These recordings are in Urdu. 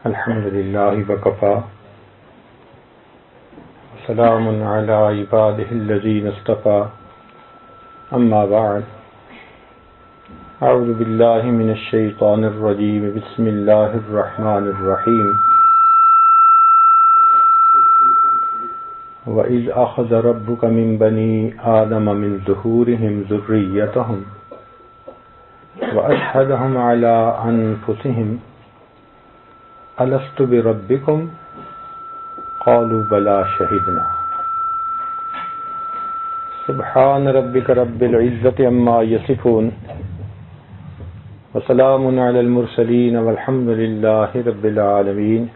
الحمد لله وكفى وسلام على عباده الذين اصطفى أما بعد أعوذ بالله من الشيطان الرجيم بسم الله الرحمن الرحيم وإذ أخذ ربك من بني آدم من ظهورهم ذريتهم وأشهدهم على أنفسهم ألست بربكم قالوا بلى شهدنا سبحان ربك رب العزة عما يصفون وسلام على المرسلين والحمد لله رب العالمين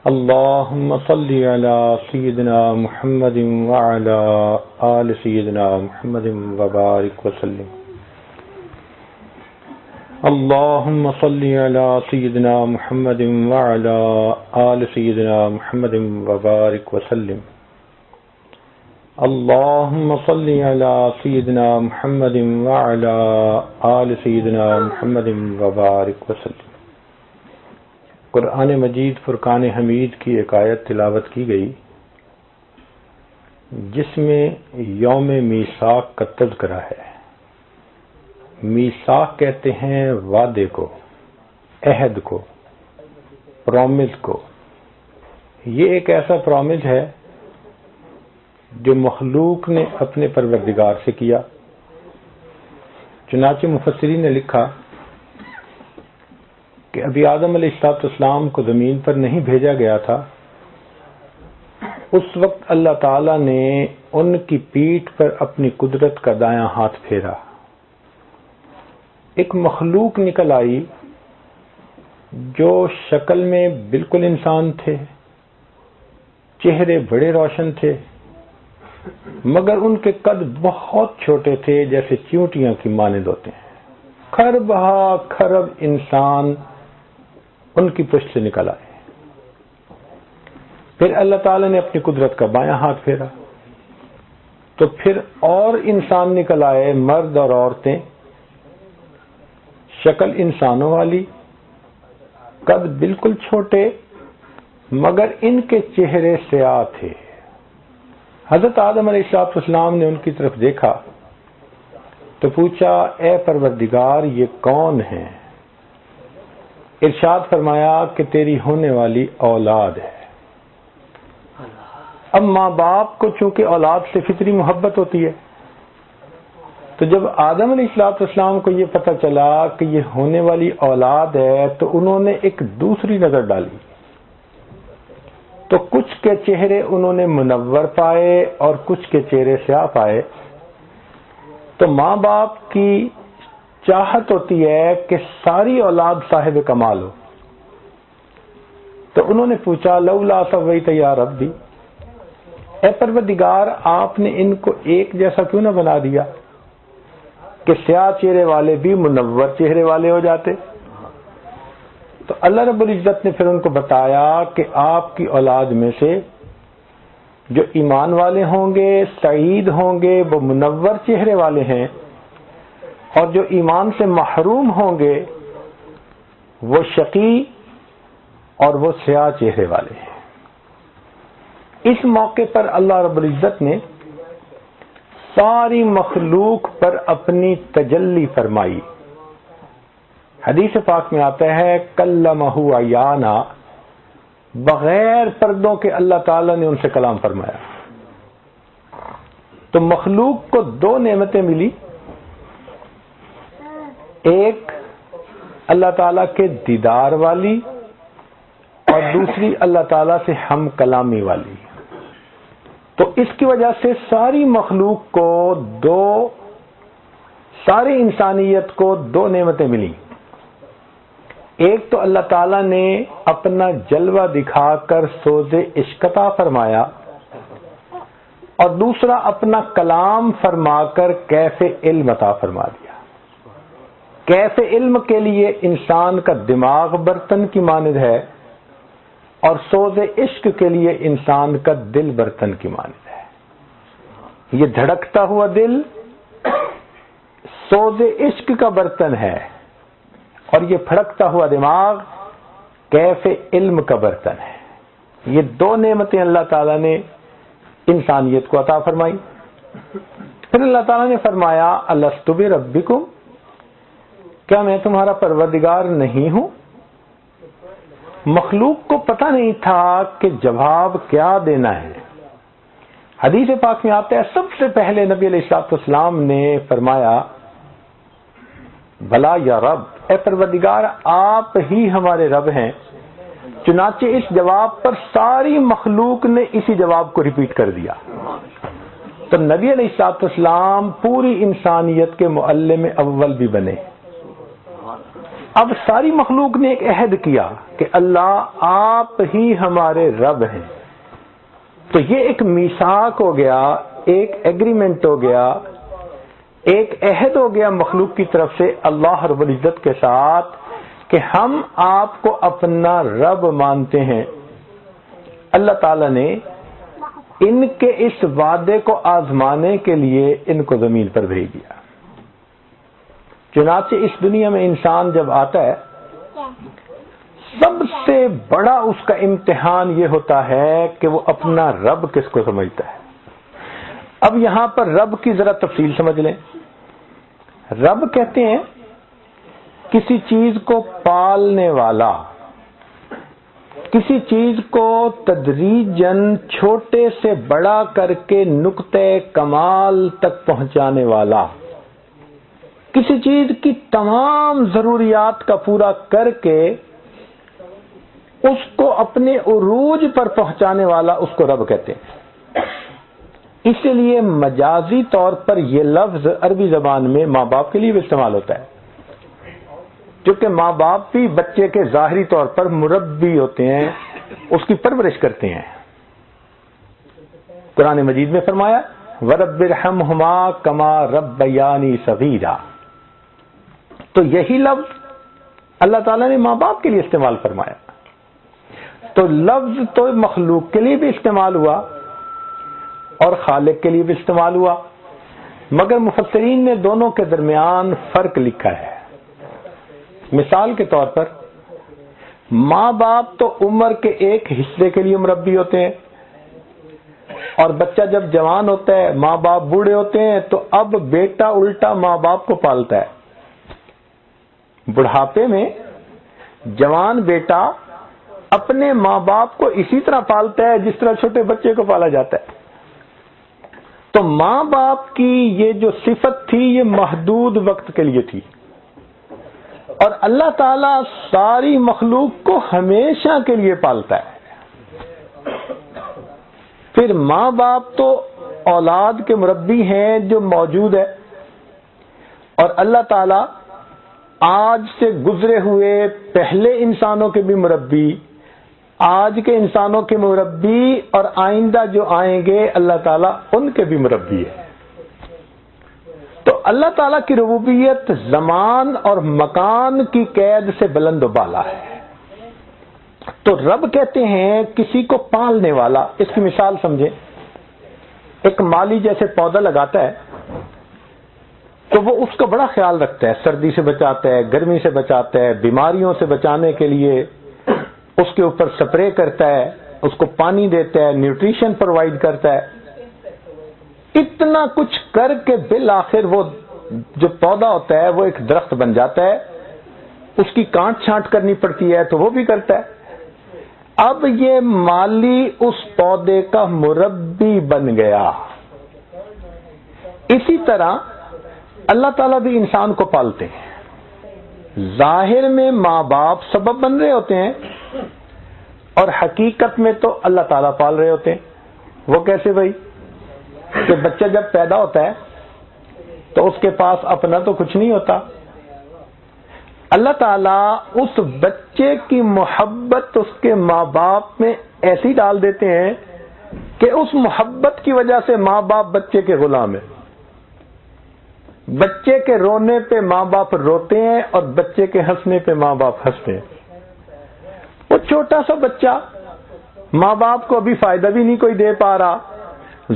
اللهم صل على سيدنا محمد وعلى آل سيدنا محمد وبارك وسلم اللهم صل على سيدنا محمد وعلى آل سيدنا محمد وبارك وسلم اللهم صل على سيدنا محمد وعلى آل سيدنا محمد وبارك وسلم۔ قرآن مجید فرقان حمید کی ایک آیت تلاوت کی گئی جس میں یوم میثاق کا تذکرہ ہے۔ میثاق کہتے ہیں وعدے کو، عہد کو، پرومس کو۔ یہ ایک ایسا پرومس ہے جو مخلوق نے اپنے پروردگار سے کیا۔ چنانچہ مفسرین نے لکھا کہ ابھی آدم علیہ السلام کو زمین پر نہیں بھیجا گیا تھا، اس وقت اللہ تعالی نے ان کی پیٹھ پر اپنی قدرت کا دایاں ہاتھ پھیرا، ایک مخلوق نکل آئی جو شکل میں بالکل انسان تھے، چہرے بڑے روشن تھے، مگر ان کے قد بہت چھوٹے تھے، جیسے چیونٹیاں کی مانند ہوتے ہیں۔ خربہ خرب انسان ان کی پشت سے نکل آئے۔ پھر اللہ تعالی نے اپنی قدرت کا بایاں ہاتھ پھیرا تو پھر اور انسان نکل آئے، مرد اور عورتیں، شکل انسانوں والی، قد بالکل چھوٹے، مگر ان کے چہرے سیاہ تھے۔ حضرت آدم علیہ السلام نے ان کی طرف دیکھا تو پوچھا، اے پروردگار یہ کون ہیں؟ ارشاد فرمایا کہ تیری ہونے والی اولاد ہے۔ اب ماں باپ کو چونکہ اولاد سے فطری محبت ہوتی ہے، تو جب آدم علیہ السلام کو یہ پتہ چلا کہ یہ ہونے والی اولاد ہے تو انہوں نے ایک دوسری نظر ڈالی، تو کچھ کے چہرے انہوں نے منور پائے اور کچھ کے چہرے سیاہ پائے۔ تو ماں باپ کی چاہت ہوتی ہے کہ ساری اولاد صاحب کمال ہو، تو انہوں نے پوچھا، لولا سویت یا ربی، اے پروردگار آپ نے ان کو ایک جیسا کیوں نہ بنا دیا کہ سیاہ چہرے والے بھی منور چہرے والے ہو جاتے؟ تو اللہ رب العزت نے پھر ان کو بتایا کہ آپ کی اولاد میں سے جو ایمان والے ہوں گے، سعید ہوں گے، وہ منور چہرے والے ہیں، اور جو ایمان سے محروم ہوں گے وہ شقی اور وہ سیاہ چہرے والے ہیں۔ اس موقع پر اللہ رب العزت نے ساری مخلوق پر اپنی تجلی فرمائی۔ حدیث پاک میں آتا ہے، کلمہ عیانا، بغیر پردوں کے اللہ تعالی نے ان سے کلام فرمایا۔ تو مخلوق کو دو نعمتیں ملی، ایک اللہ تعالیٰ کے دیدار والی اور دوسری اللہ تعالیٰ سے ہم کلامی والی۔ تو اس کی وجہ سے ساری مخلوق کو ساری انسانیت کو دو نعمتیں ملی۔ ایک تو اللہ تعالیٰ نے اپنا جلوہ دکھا کر سوز عشق عطا فرمایا، اور دوسرا اپنا کلام فرما کر کیف علم عطا فرما دیا۔ کیف علم کے لیے انسان کا دماغ برتن کی مانند ہے، اور سوز عشق کے لیے انسان کا دل برتن کی مانند ہے۔ یہ دھڑکتا ہوا دل سوز عشق کا برتن ہے، اور یہ پھڑکتا ہوا دماغ کیف علم کا برتن ہے. یہ دو نعمتیں اللہ تعالیٰ نے انسانیت کو عطا فرمائی. پھر اللہ تعالیٰ نے فرمایا الست بربکم، کیا میں تمہارا پروردگار نہیں ہوں؟ مخلوق کو پتہ نہیں تھا کہ جواب کیا دینا ہے. حدیث پاک میں آتا ہے سب سے پہلے نبی علیہ الصلوۃ والسلام نے فرمایا بھلا یا رب، اے پروردگار آپ ہی ہمارے رب ہیں. چنانچہ اس جواب پر ساری مخلوق نے اسی جواب کو ریپیٹ کر دیا. تو نبی علیہ الصلوۃ والسلام پوری انسانیت کے معلم اول بھی بنے. اب ساری مخلوق نے ایک عہد کیا کہ اللہ آپ ہی ہمارے رب ہیں. تو یہ ایک میثاق ہو گیا، ایک ایگریمنٹ ہو گیا، ایک عہد ہو گیا مخلوق کی طرف سے اللہ رب العزت کے ساتھ کہ ہم آپ کو اپنا رب مانتے ہیں. اللہ تعالی نے ان کے اس وعدے کو آزمانے کے لیے ان کو زمین پر بھیج دیا. چنانچہ اس دنیا میں انسان جب آتا ہے سب سے بڑا اس کا امتحان یہ ہوتا ہے کہ وہ اپنا رب کس کو سمجھتا ہے. اب یہاں پر رب کی ذرا تفصیل سمجھ لیں. رب کہتے ہیں کسی چیز کو پالنے والا، کسی چیز کو تدریجاً چھوٹے سے بڑا کر کے نقطۂ کمال تک پہنچانے والا، کسی چیز کی تمام ضروریات کا پورا کر کے اس کو اپنے عروج پر پہنچانے والا، اس کو رب کہتے ہیں. اسی لیے مجازی طور پر یہ لفظ عربی زبان میں ماں باپ کے لیے بھی استعمال ہوتا ہے، کیونکہ ماں باپ بھی بچے کے ظاہری طور پر مربی ہوتے ہیں، اس کی پرورش کرتے ہیں. قرآن مجید میں فرمایا وَرَبِّ ارْحَمْهُمَا كَمَا رَبَّيَانِي صَغِيرًا. تو یہی لفظ اللہ تعالیٰ نے ماں باپ کے لیے استعمال فرمایا. تو لفظ تو مخلوق کے لیے بھی استعمال ہوا اور خالق کے لیے بھی استعمال ہوا، مگر مفسرین نے دونوں کے درمیان فرق لکھا ہے. مثال کے طور پر ماں باپ تو عمر کے ایک حصے کے لیے مربی ہوتے ہیں، اور بچہ جب جوان ہوتا ہے ماں باپ بوڑھے ہوتے ہیں، تو اب بیٹا الٹا ماں باپ کو پالتا ہے. بڑھاپے میں جوان بیٹا اپنے ماں باپ کو اسی طرح پالتا ہے جس طرح چھوٹے بچے کو پالا جاتا ہے. تو ماں باپ کی یہ جو صفت تھی یہ محدود وقت کے لیے تھی، اور اللہ تعالیٰ ساری مخلوق کو ہمیشہ کے لیے پالتا ہے. پھر ماں باپ تو اولاد کے مربی ہیں جو موجود ہے، اور اللہ تعالیٰ آج سے گزرے ہوئے پہلے انسانوں کے بھی مربی، آج کے انسانوں کے مربی، اور آئندہ جو آئیں گے اللہ تعالیٰ ان کے بھی مربی ہے. تو اللہ تعالیٰ کی ربوبیت زمان اور مکان کی قید سے بلند و بالا ہے. تو رب کہتے ہیں کسی کو پالنے والا. اس کی مثال سمجھیں، ایک مالی جیسے پودا لگاتا ہے تو وہ اس کا بڑا خیال رکھتا ہے، سردی سے بچاتا ہے، گرمی سے بچاتا ہے، بیماریوں سے بچانے کے لیے اس کے اوپر سپرے کرتا ہے، اس کو پانی دیتا ہے، نیوٹریشن پرووائڈ کرتا ہے. اتنا کچھ کر کے بالآخر وہ جو پودا ہوتا ہے وہ ایک درخت بن جاتا ہے. اس کی کاٹ چھانٹ کرنی پڑتی ہے تو وہ بھی کرتا ہے. اب یہ مالی اس پودے کا مربی بن گیا. اسی طرح اللہ تعالیٰ بھی انسان کو پالتے ہیں. ظاہر میں ماں باپ سبب بن رہے ہوتے ہیں، اور حقیقت میں تو اللہ تعالیٰ پال رہے ہوتے ہیں. وہ کیسے بھائی؟ کہ بچہ جب پیدا ہوتا ہے تو اس کے پاس اپنا تو کچھ نہیں ہوتا. اللہ تعالیٰ اس بچے کی محبت اس کے ماں باپ میں ایسی ڈال دیتے ہیں کہ اس محبت کی وجہ سے ماں باپ بچے کے غلام ہیں. بچے کے رونے پہ ماں باپ روتے ہیں اور بچے کے ہنسنے پہ ماں باپ ہنستے ہیں. وہ چھوٹا سا بچہ ماں باپ کو ابھی فائدہ بھی نہیں کوئی دے پا رہا،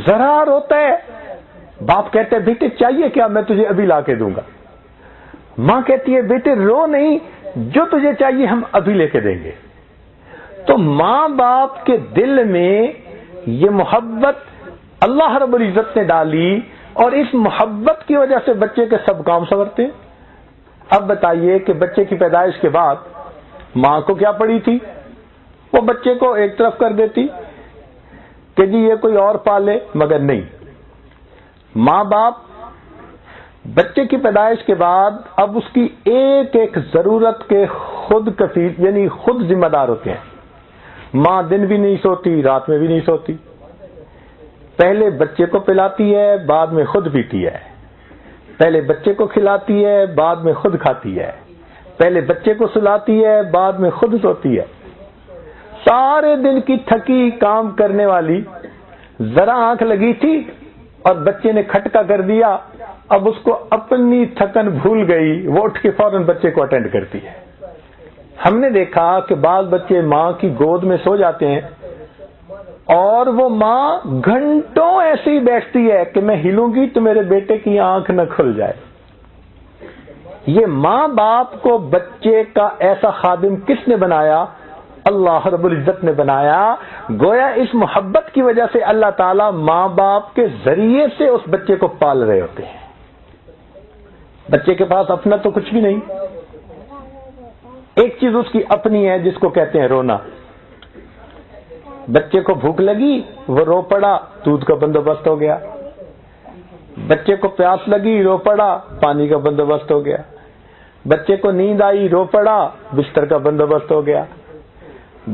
ذرا روتا ہے، باپ کہتے ہیں بیٹے چاہیے کیا، میں تجھے ابھی لا کے دوں گا. ماں کہتی ہے بیٹے رو نہیں، جو تجھے چاہیے ہم ابھی لے کے دیں گے. تو ماں باپ کے دل میں یہ محبت اللہ رب العزت نے ڈالی اور اس محبت کی وجہ سے بچے کے سب کام سنورتے ہیں۔ اب بتائیے کہ بچے کی پیدائش کے بعد ماں کو کیا پڑی تھی؟ وہ بچے کو ایک طرف کر دیتی کہ جی یہ کوئی اور پالے، مگر نہیں، ماں باپ بچے کی پیدائش کے بعد اب اس کی ایک ایک ضرورت کے خود کفیل یعنی خود ذمہ دار ہوتے ہیں۔ ماں دن بھی نہیں سوتی، رات میں بھی نہیں سوتی، پہلے بچے کو پلاتی ہے، بعد میں خود پیتی ہے، پہلے بچے کو کھلاتی ہے، بعد میں خود کھاتی ہے، پہلے بچے کو سلاتی ہے، بعد میں خود سوتی ہے۔ سارے دن کی تھکی کام کرنے والی ذرا آنکھ لگی تھی اور بچے نے کھٹکا کر دیا، اب اس کو اپنی تھکن بھول گئی، وہ اٹھ کے فوراً بچے کو اٹینڈ کرتی ہے۔ ہم نے دیکھا کہ بعض بچے ماں کی گود میں سو جاتے ہیں اور وہ ماں گھنٹوں ایسے ہی بیٹھتی ہے کہ میں ہلوں گی تو میرے بیٹے کی آنکھ نہ کھل جائے۔ یہ ماں باپ کو بچے کا ایسا خادم کس نے بنایا؟ اللہ رب العزت نے بنایا۔ گویا اس محبت کی وجہ سے اللہ تعالیٰ ماں باپ کے ذریعے سے اس بچے کو پال رہے ہوتے ہیں۔ بچے کے پاس اپنا تو کچھ بھی نہیں، ایک چیز اس کی اپنی ہے جس کو کہتے ہیں رونا۔ بچے کو بھوک لگی، وہ رو پڑا، دودھ کا بندوبست ہو گیا۔ بچے کو پیاس لگی، رو پڑا، پانی کا بندوبست ہو گیا۔ بچے کو نیند آئی، رو پڑا، بستر کا بندوبست ہو گیا۔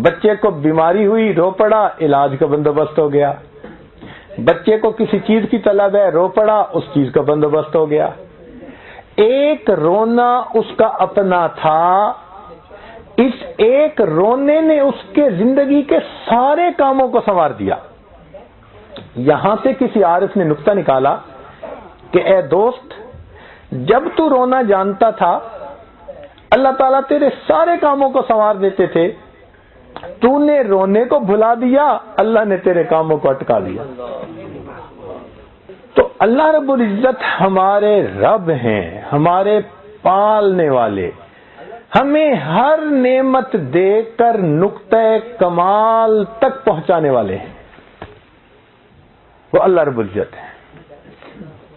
بچے کو بیماری ہوئی، رو پڑا، علاج کا بندوبست ہو گیا۔ بچے کو کسی چیز کی طلب ہے، رو پڑا، اس چیز کا بندوبست ہو گیا۔ ایک رونا اس کا اپنا تھا، اس ایک رونے نے اس کے زندگی کے سارے کاموں کو سنوار دیا۔ یہاں سے کسی عارف نے نکتہ نکالا کہ اے دوست، جب تو رونا جانتا تھا اللہ تعالیٰ تیرے سارے کاموں کو سنوار دیتے تھے، تو نے رونے کو بھلا دیا، اللہ نے تیرے کاموں کو اٹکا دیا۔ تو اللہ رب العزت ہمارے رب ہیں، ہمارے پالنے والے، ہمیں ہر نعمت دے کر نقطہ کمال تک پہنچانے والے ہیں۔ وہ اللہ رب العزت ہیں،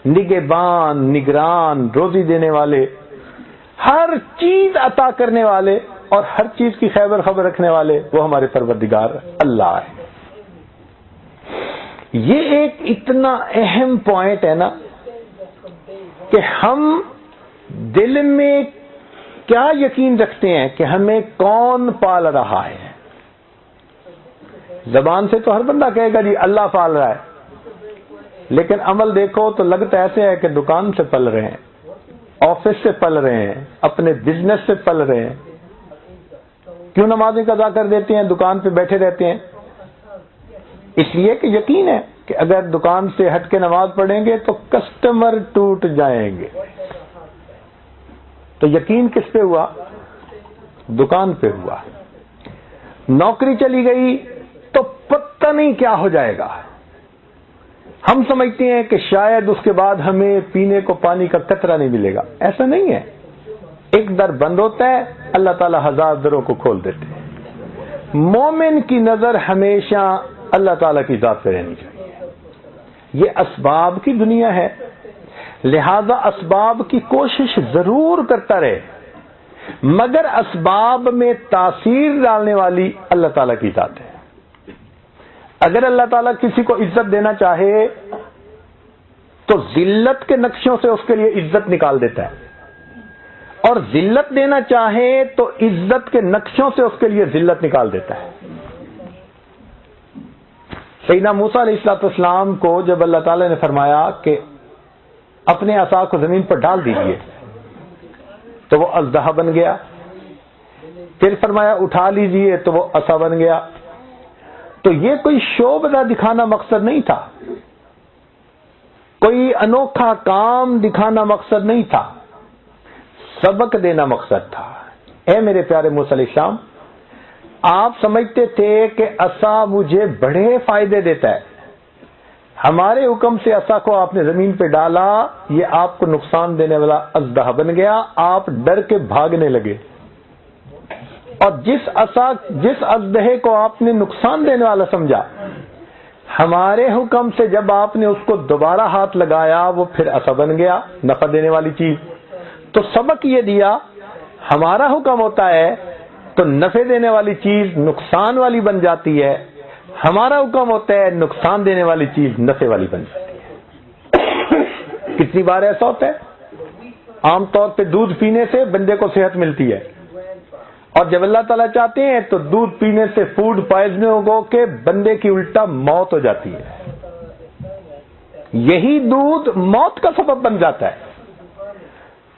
نگہبان، نگران، روزی دینے والے، ہر چیز عطا کرنے والے اور ہر چیز کی خیبر خبر رکھنے والے، وہ ہمارے پروردگار اللہ ہے۔ یہ ایک اتنا اہم پوائنٹ ہے نا کہ ہم دل میں کیا یقین رکھتے ہیں کہ ہمیں کون پال رہا ہے۔ زبان سے تو ہر بندہ کہے گا جی اللہ پال رہا ہے، لیکن عمل دیکھو تو لگتا ایسے ہے کہ دکان سے پل رہے ہیں، آفس سے پل رہے ہیں، اپنے بزنس سے پل رہے ہیں۔ کیوں نمازیں قضا کر دیتے ہیں، دکان پہ بیٹھے رہتے ہیں؟ اس لیے کہ یقین ہے کہ اگر دکان سے ہٹ کے نماز پڑھیں گے تو کسٹمر ٹوٹ جائیں گے۔ تو یقین کس پہ ہوا؟ دکان پہ ہوا۔ نوکری چلی گئی تو پتہ نہیں کیا ہو جائے گا۔ ہم سمجھتے ہیں کہ شاید اس کے بعد ہمیں پینے کو پانی کا قطرہ نہیں ملے گا، ایسا نہیں ہے۔ ایک در بند ہوتا ہے، اللہ تعالیٰ ہزار دروں کو کھول دیتے ہیں۔ مومن کی نظر ہمیشہ اللہ تعالیٰ کی ذات پہ رہنی چاہیے۔ یہ اسباب کی دنیا ہے، لہذا اسباب کی کوشش ضرور کرتا رہے، مگر اسباب میں تاثیر ڈالنے والی اللہ تعالیٰ کی ذات ہے۔ اگر اللہ تعالیٰ کسی کو عزت دینا چاہے تو ذلت کے نقشوں سے اس کے لیے عزت نکال دیتا ہے، اور ذلت دینا چاہے تو عزت کے نقشوں سے اس کے لیے ذلت نکال دیتا ہے۔ سیدنا موسیٰ علیہ السلام کو جب اللہ تعالیٰ نے فرمایا کہ اپنے عصا کو زمین پر ڈال دیجئے تو وہ اژدہا بن گیا، پھر فرمایا اٹھا لیجئے تو وہ عصا بن گیا۔ تو یہ کوئی شوبدہ دکھانا مقصد نہیں تھا، کوئی انوکھا کام دکھانا مقصد نہیں تھا، سبق دینا مقصد تھا۔ اے میرے پیارے موسیٰ علیہ السلام، آپ سمجھتے تھے کہ عصا مجھے بڑے فائدے دیتا ہے، ہمارے حکم سے عصا کو آپ نے زمین پہ ڈالا، یہ آپ کو نقصان دینے والا اژدہا بن گیا، آپ ڈر کے بھاگنے لگے اور جس اژدہے کو آپ نے نقصان دینے والا سمجھا، ہمارے حکم سے جب آپ نے اس کو دوبارہ ہاتھ لگایا وہ پھر عصا بن گیا، نفع دینے والی چیز۔ تو سبق یہ دیا، ہمارا حکم ہوتا ہے تو نفع دینے والی چیز نقصان والی بن جاتی ہے، ہمارا حکم ہوتا ہے نقصان دینے والی چیز نفع والی بن جاتی ہے۔ کتنی بار ایسا ہوتا ہے؟ عام طور پہ دودھ پینے سے بندے کو صحت ملتی ہے، اور جب اللہ تعالیٰ چاہتے ہیں تو دودھ پینے سے فوڈ پوائزننگ ہو کے بندے کی الٹا موت ہو جاتی ہے۔ یہی دودھ موت کا سبب بن جاتا ہے۔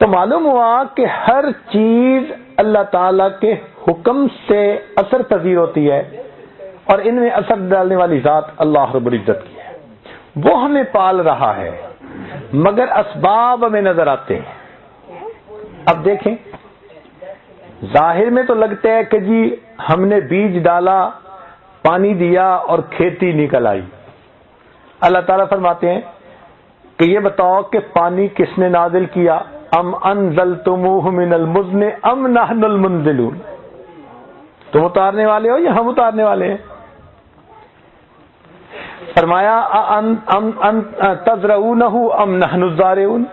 تو معلوم ہوا کہ ہر چیز اللہ تعالیٰ کے حکم سے اثر پذیر ہوتی ہے، اور ان میں اثر ڈالنے والی ذات اللہ رب العزت کی ہے۔ وہ ہمیں پال رہا ہے، مگر اسباب ہمیں نظر آتے ہیں۔ اب دیکھیں، ظاہر میں تو لگتا ہے کہ جی ہم نے بیج ڈالا، پانی دیا اور کھیتی نکل آئی۔ اللہ تعالیٰ فرماتے ہیں کہ یہ بتاؤ کہ پانی کس نے نازل کیا؟ ام انزلتموہ من المزن ام نحن المنزلون، تم اتارنے والے ہو یا ہم اتارنے والے ہیں؟ فرمایا تزرعونہ ام نحن الزارعون،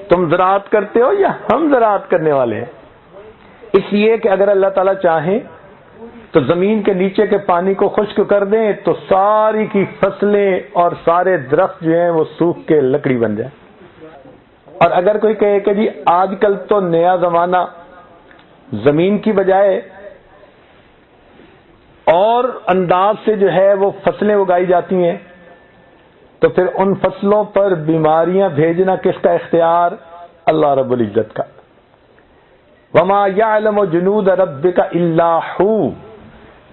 تم زراعت کرتے ہو یا ہم زراعت کرنے والے ہیں؟ اس لیے کہ اگر اللہ تعالیٰ چاہیں تو زمین کے نیچے کے پانی کو خشک کر دیں تو ساری کی فصلیں اور سارے درخت جو ہیں وہ سوکھ کے لکڑی بن جائیں۔ اور اگر کوئی کہے کہ جی آج کل تو نیا زمانہ، زمین کی بجائے اور انداز سے جو ہے وہ فصلیں اگائی جاتی ہیں، تو پھر ان فصلوں پر بیماریاں بھیجنا کس کا اختیار؟ اللہ رب العزت کا۔ وما یعلم جنود ربک الا ہو،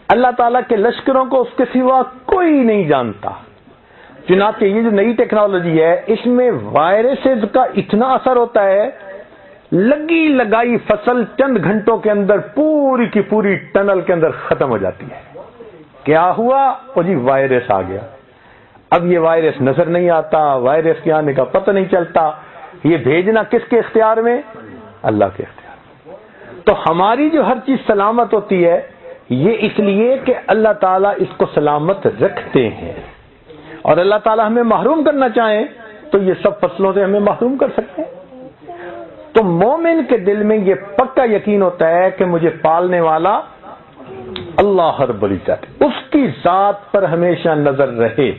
اللہ تعالیٰ کے لشکروں کو اس کے سوا کوئی نہیں جانتا۔ چنانچہ یہ جو نئی ٹیکنالوجی ہے اس میں وائرسز کا اتنا اثر ہوتا ہے، لگی لگائی فصل چند گھنٹوں کے اندر پوری کی پوری ٹنل کے اندر ختم ہو جاتی ہے۔ کیا ہوا؟ وہ جی وائرس آ گیا۔ اب یہ وائرس نظر نہیں آتا، وائرس کے آنے کا پتہ نہیں چلتا، یہ بھیجنا کس کے اختیار میں؟ اللہ کے اختیار۔ تو ہماری جو ہر چیز سلامت ہوتی ہے یہ اس لیے کہ اللہ تعالیٰ اس کو سلامت رکھتے ہیں، اور اللہ تعالیٰ ہمیں محروم کرنا چاہیں تو یہ سب فصلوں سے ہمیں محروم کر سکتے ہیں۔ تو مومن کے دل میں یہ پکا یقین ہوتا ہے کہ مجھے پالنے والا اللہ رب العزت، اس کی ذات پر ہمیشہ نظر رہے۔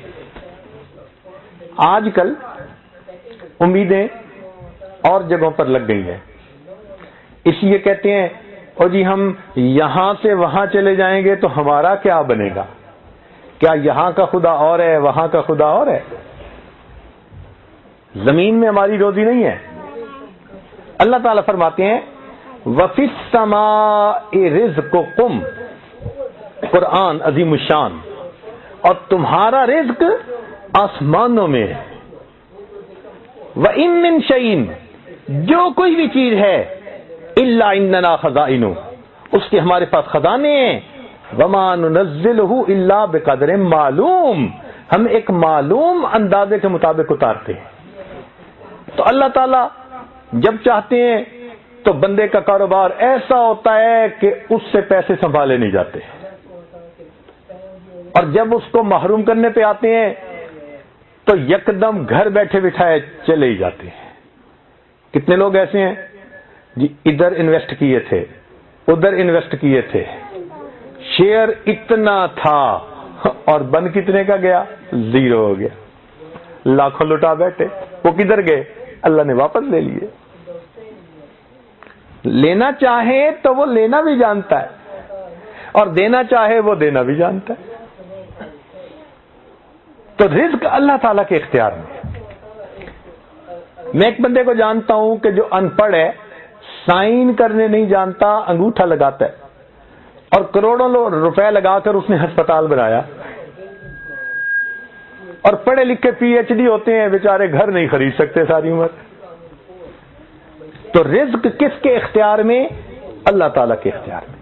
آج کل امیدیں اور جگہوں پر لگ گئی ہیں، اس لیے کہتے ہیں اور جی ہم یہاں سے وہاں چلے جائیں گے تو ہمارا کیا بنے گا؟ کیا یہاں کا خدا اور ہے، وہاں کا خدا اور ہے؟ زمین میں ہماری روزی نہیں ہے۔ اللہ تعالیٰ فرماتے ہیں وَفِي السَّمَاءِ رِزْقُكُمْ، قرآن عظیم الشان، اور تمہارا رزق آسمانوں میں ہے۔ وَإِن مِّن شَيْءٍ، جو کوئی بھی چیز ہے، إِلَّا عِندَنَا خَزَائِنُ، اس کے ہمارے پاس خزانے ہیں۔ وَمَا نُنَزِّلُهُ إِلَّا بِقَدْرٍ معلوم، ہم ایک معلوم اندازے کے مطابق اتارتے ہیں۔ تو اللہ تعالیٰ جب چاہتے ہیں تو بندے کا کاروبار ایسا ہوتا ہے کہ اس سے پیسے سنبھالے نہیں جاتے، اور جب اس کو محروم کرنے پہ آتے ہیں تو یکدم گھر بیٹھے بٹھائے چلے ہی جاتے ہیں۔ کتنے لوگ ایسے ہیں جی ادھر انویسٹ کیے تھے، ادھر انویسٹ کیے تھے، شیئر اتنا تھا اور بن کتنے کا گیا؟ زیرو ہو گیا، لاکھوں لٹا بیٹھے، وہ کدھر گئے؟ اللہ نے واپس لے لیے۔ لینا چاہے تو وہ لینا بھی جانتا ہے، اور دینا چاہے وہ دینا بھی جانتا ہے۔ تو رزق اللہ تعالیٰ کے اختیار میں۔ میں ایک بندے کو جانتا ہوں کہ جو ان پڑھ ہے، سائن کرنے نہیں جانتا، انگوٹھا لگاتا ہے، اور کروڑوں روپے لگا کر اس نے ہسپتال بنایا، اور پڑھے لکھے پی ایچ ڈی ہوتے ہیں، بیچارے گھر نہیں خرید سکتے ساری عمر۔ تو رزق کس کے اختیار میں؟ اللہ تعالیٰ کے اختیار میں۔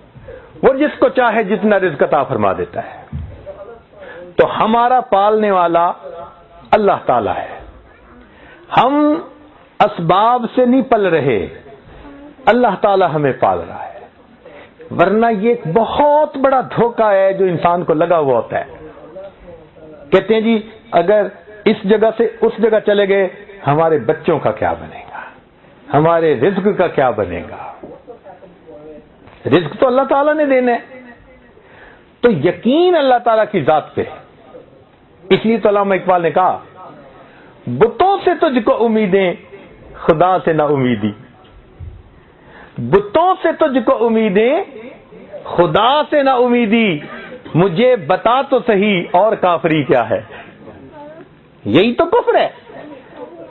وہ جس کو چاہے جتنا رزق عطا فرما دیتا ہے۔ تو ہمارا پالنے والا اللہ تعالیٰ ہے، ہم اسباب سے نہیں پل رہے، اللہ تعالیٰ ہمیں پال رہا ہے۔ ورنہ یہ ایک بہت بڑا دھوکہ ہے جو انسان کو لگا ہوا ہوتا ہے. کہتے ہیں جی اگر اس جگہ سے اس جگہ چلے گئے ہمارے بچوں کا کیا بنے گا, ہمارے رزق کا کیا بنے گا. رزق تو اللہ تعالیٰ نے دینا ہے, تو یقین اللہ تعالیٰ کی ذات پہ. اس لیے تو علامہ اقبال نے کہا بتوں سے تجھ کو امیدیں خدا سے نہ امیدی, بتوں سے تجھ کو امیدیں خدا سے نہ امیدی, مجھے بتا تو صحیح اور کافری کیا ہے. یہی تو کفر ہے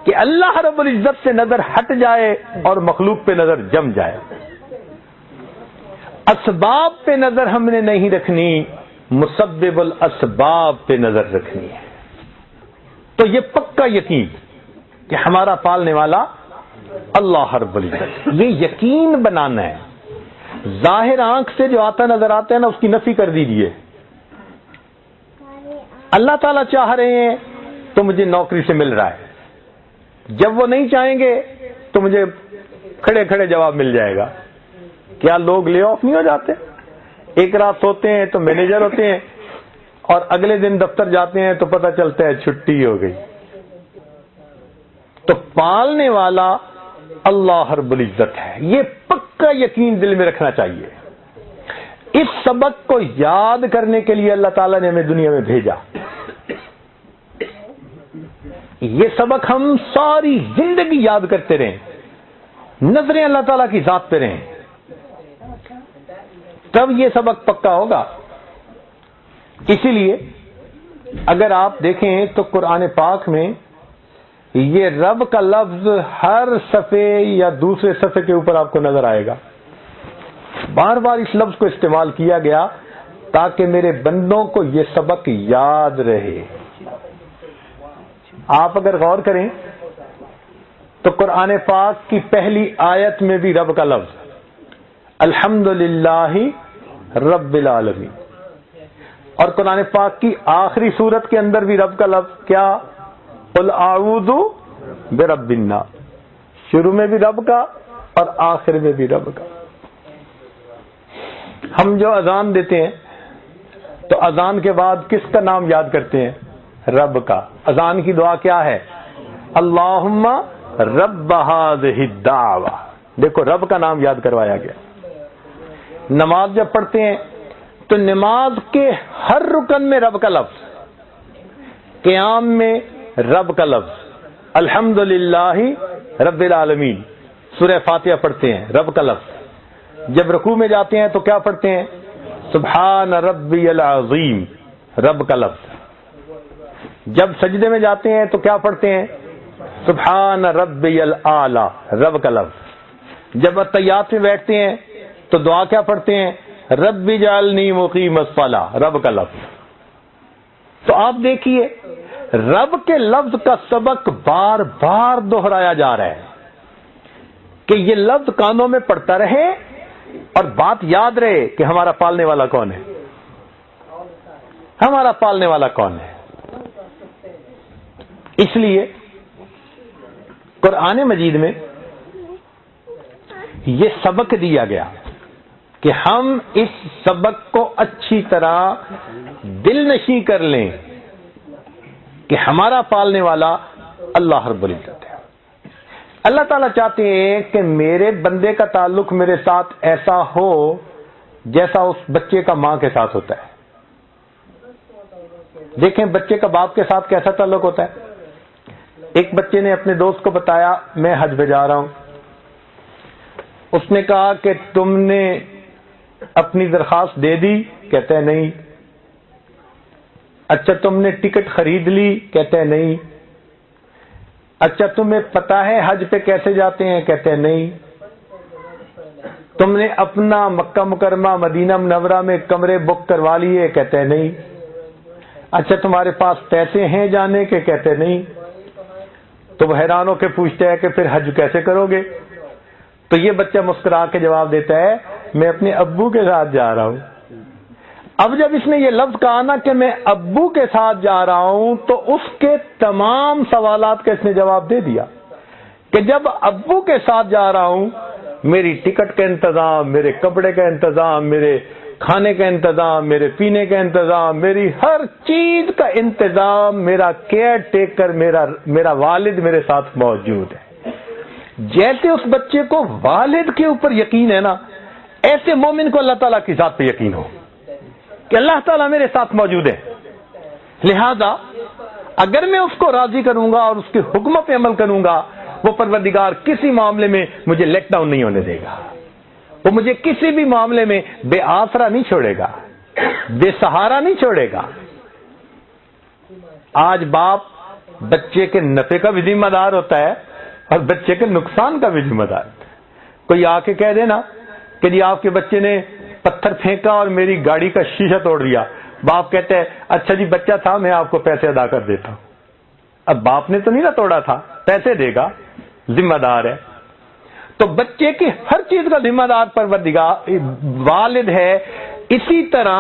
کہ اللہ رب العزت سے نظر ہٹ جائے اور مخلوق پہ نظر جم جائے. اسباب پہ نظر ہم نے نہیں رکھنی, مسبب الاسباب پہ نظر رکھنی ہے. تو یہ پکا یقین کہ ہمارا پالنے والا اللہ رب العزت, یہ یقین بنانا ہے. ظاہر آنکھ سے جو آتا نظر آتا ہے نا اس کی نفی کر دیجئے. اللہ تعالیٰ چاہ رہے ہیں تو مجھے نوکری سے مل رہا ہے, جب وہ نہیں چاہیں گے تو مجھے کھڑے کھڑے جواب مل جائے گا. کیا لوگ لے آف نہیں ہو جاتے؟ ایک رات سوتے ہیں تو مینیجر ہوتے ہیں اور اگلے دن دفتر جاتے ہیں تو پتہ چلتا ہے چھٹی ہو گئی. تو پالنے والا اللہ رب العزت ہے, یہ پکا یقین دل میں رکھنا چاہیے. اس سبق کو یاد کرنے کے لیے اللہ تعالیٰ نے ہمیں دنیا میں بھیجا. یہ سبق ہم ساری زندگی یاد کرتے رہیں, نظریں اللہ تعالیٰ کی ذات پہ رہیں, تب یہ سبق پکا ہوگا. اسی لیے اگر آپ دیکھیں تو قرآن پاک میں یہ رب کا لفظ ہر صفحے یا دوسرے صفحے کے اوپر آپ کو نظر آئے گا. بار بار اس لفظ کو استعمال کیا گیا تاکہ میرے بندوں کو یہ سبق یاد رہے. آپ اگر غور کریں تو قرآن پاک کی پہلی آیت میں بھی رب کا لفظ الحمدللہ رب العالمین, اور قرآن پاک کی آخری سورت کے اندر بھی رب کا لفظ کیا قل اعوذ برب الناس, شروع میں بھی رب کا اور آخر میں بھی رب کا. ہم جو اذان دیتے ہیں تو اذان کے بعد کس کا نام یاد کرتے ہیں؟ رب کا. اذان کی دعا کیا ہے؟ اللہم رب ہذہ الدعوہ. دیکھو رب کا نام یاد کروایا گیا. نماز جب پڑھتے ہیں تو نماز کے ہر رکن میں رب کا لفظ, قیام میں رب کا لفظ, الحمدللہ رب العالمین. سورہ فاتحہ پڑھتے ہیں رب کا لفظ. جب رکوع میں جاتے ہیں تو کیا پڑھتے ہیں؟ سبحان ربی العظیم, رب کا لفظ. جب سجدے میں جاتے ہیں تو کیا پڑھتے ہیں؟ سبحان ربی الاعلی, رب کا لفظ. جب اتحیات میں بیٹھتے ہیں تو دعا کیا پڑھتے ہیں؟ رب اجعلنی مقیم الصلاۃ, رب کا لفظ. تو آپ دیکھیے رب کے لفظ کا سبق بار بار دہرایا جا رہا ہے کہ یہ لفظ کانوں میں پڑتا رہے اور بات یاد رہے کہ ہمارا پالنے والا کون ہے, ہمارا پالنے والا کون ہے. اس لیے قرآن مجید میں یہ سبق دیا گیا کہ ہم اس سبق کو اچھی طرح دل نشیں کر لیں کہ ہمارا پالنے والا اللہ رب العزت ہے. اللہ تعالیٰ چاہتے ہیں کہ میرے بندے کا تعلق میرے ساتھ ایسا ہو جیسا اس بچے کا ماں کے ساتھ ہوتا ہے. دیکھیں بچے کا باپ کے ساتھ کیسا تعلق ہوتا ہے. ایک بچے نے اپنے دوست کو بتایا میں حج پہ جا رہا ہوں. اس نے کہا کہ تم نے اپنی درخواست دے دی؟ کہتا ہے نہیں. اچھا تم نے ٹکٹ خرید لی؟ کہتا ہے نہیں. اچھا تمہیں پتا ہے حج پہ کیسے جاتے ہیں؟ کہتے ہیں نہیں. تم نے اپنا مکہ مکرمہ مدینہ منورہ میں کمرے بک کروا لیے؟ کہتے ہیں نہیں. اچھا تمہارے پاس پیسے ہیں جانے کے؟ کہتے نہیں. تو وہ حیران ہو کے پوچھتا ہے کہ پھر حج کیسے کرو گے؟ تو یہ بچہ مسکرا کے جواب دیتا ہے میں اپنے ابو کے ساتھ جا رہا ہوں. اب جب اس نے یہ لفظ کہا نا کہ میں ابو کے ساتھ جا رہا ہوں تو اس کے تمام سوالات کا اس نے جواب دے دیا کہ جب ابو کے ساتھ جا رہا ہوں میری ٹکٹ کا انتظام، میرے کپڑے کا انتظام، میرے کھانے کا انتظام، میرے پینے کا انتظام، میری ہر چیز کا انتظام، میرا کیئر ٹیکر میرا والد میرے ساتھ موجود ہے۔ جیسے اس بچے کو والد کے اوپر یقین ہے نا، ایسے مومن کو اللہ تعالیٰ کی ذات پہ یقین ہو کہ اللہ تعالیٰ میرے ساتھ موجود ہے، لہذا اگر میں اس کو راضی کروں گا اور اس کے حکموں پہ عمل کروں گا، وہ پروردگار کسی معاملے میں مجھے لیٹ ڈاؤن نہیں ہونے دے گا، وہ مجھے کسی بھی معاملے میں بے آسرا نہیں چھوڑے گا، بے سہارا نہیں چھوڑے گا۔ آج باپ بچے کے نفع کا بھی ذمہ دار ہوتا ہے اور بچے کے نقصان کا بھی ذمہ دار ہوتا ہے۔ کوئی آ کے کہہ دینا کہ جی آپ کے بچے نے پتھر پھینکا اور میری گاڑی کا شیشہ توڑ دیا، باپ کہتے ہیں اچھا جی بچہ تھا، میں آپ کو پیسے ادا کر دیتا ہوں۔ اب باپ نے تو نہیں نہ توڑا تھا، پیسے دے گا، ذمہ دار ہے۔ تو بچے کی ہر چیز کا ذمہ دار پروردگار والد ہے۔ اسی طرح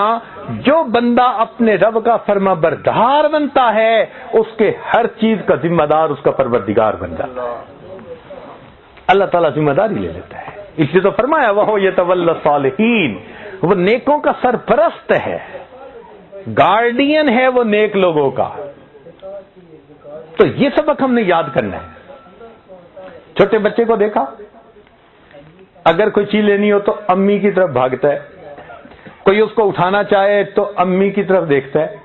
جو بندہ اپنے رب کا فرما بردار بنتا ہے، اس کے ہر چیز کا ذمہ دار اس کا پروردگار بن جاتا ہے۔ اللہ تعالیٰ ذمہ داری لے لیتا ہے، اس لیے تو فرمایا وہ یتولی الصالحین، وہ نیکوں کا سرپرست ہے، گارڈین ہے وہ نیک لوگوں کا۔ تو یہ سبق ہم نے یاد کرنا ہے۔ چھوٹے بچے کو دیکھا، اگر کوئی چیز لینی ہو تو امی کی طرف بھاگتا ہے، کوئی اس کو اٹھانا چاہے تو امی کی طرف دیکھتا ہے،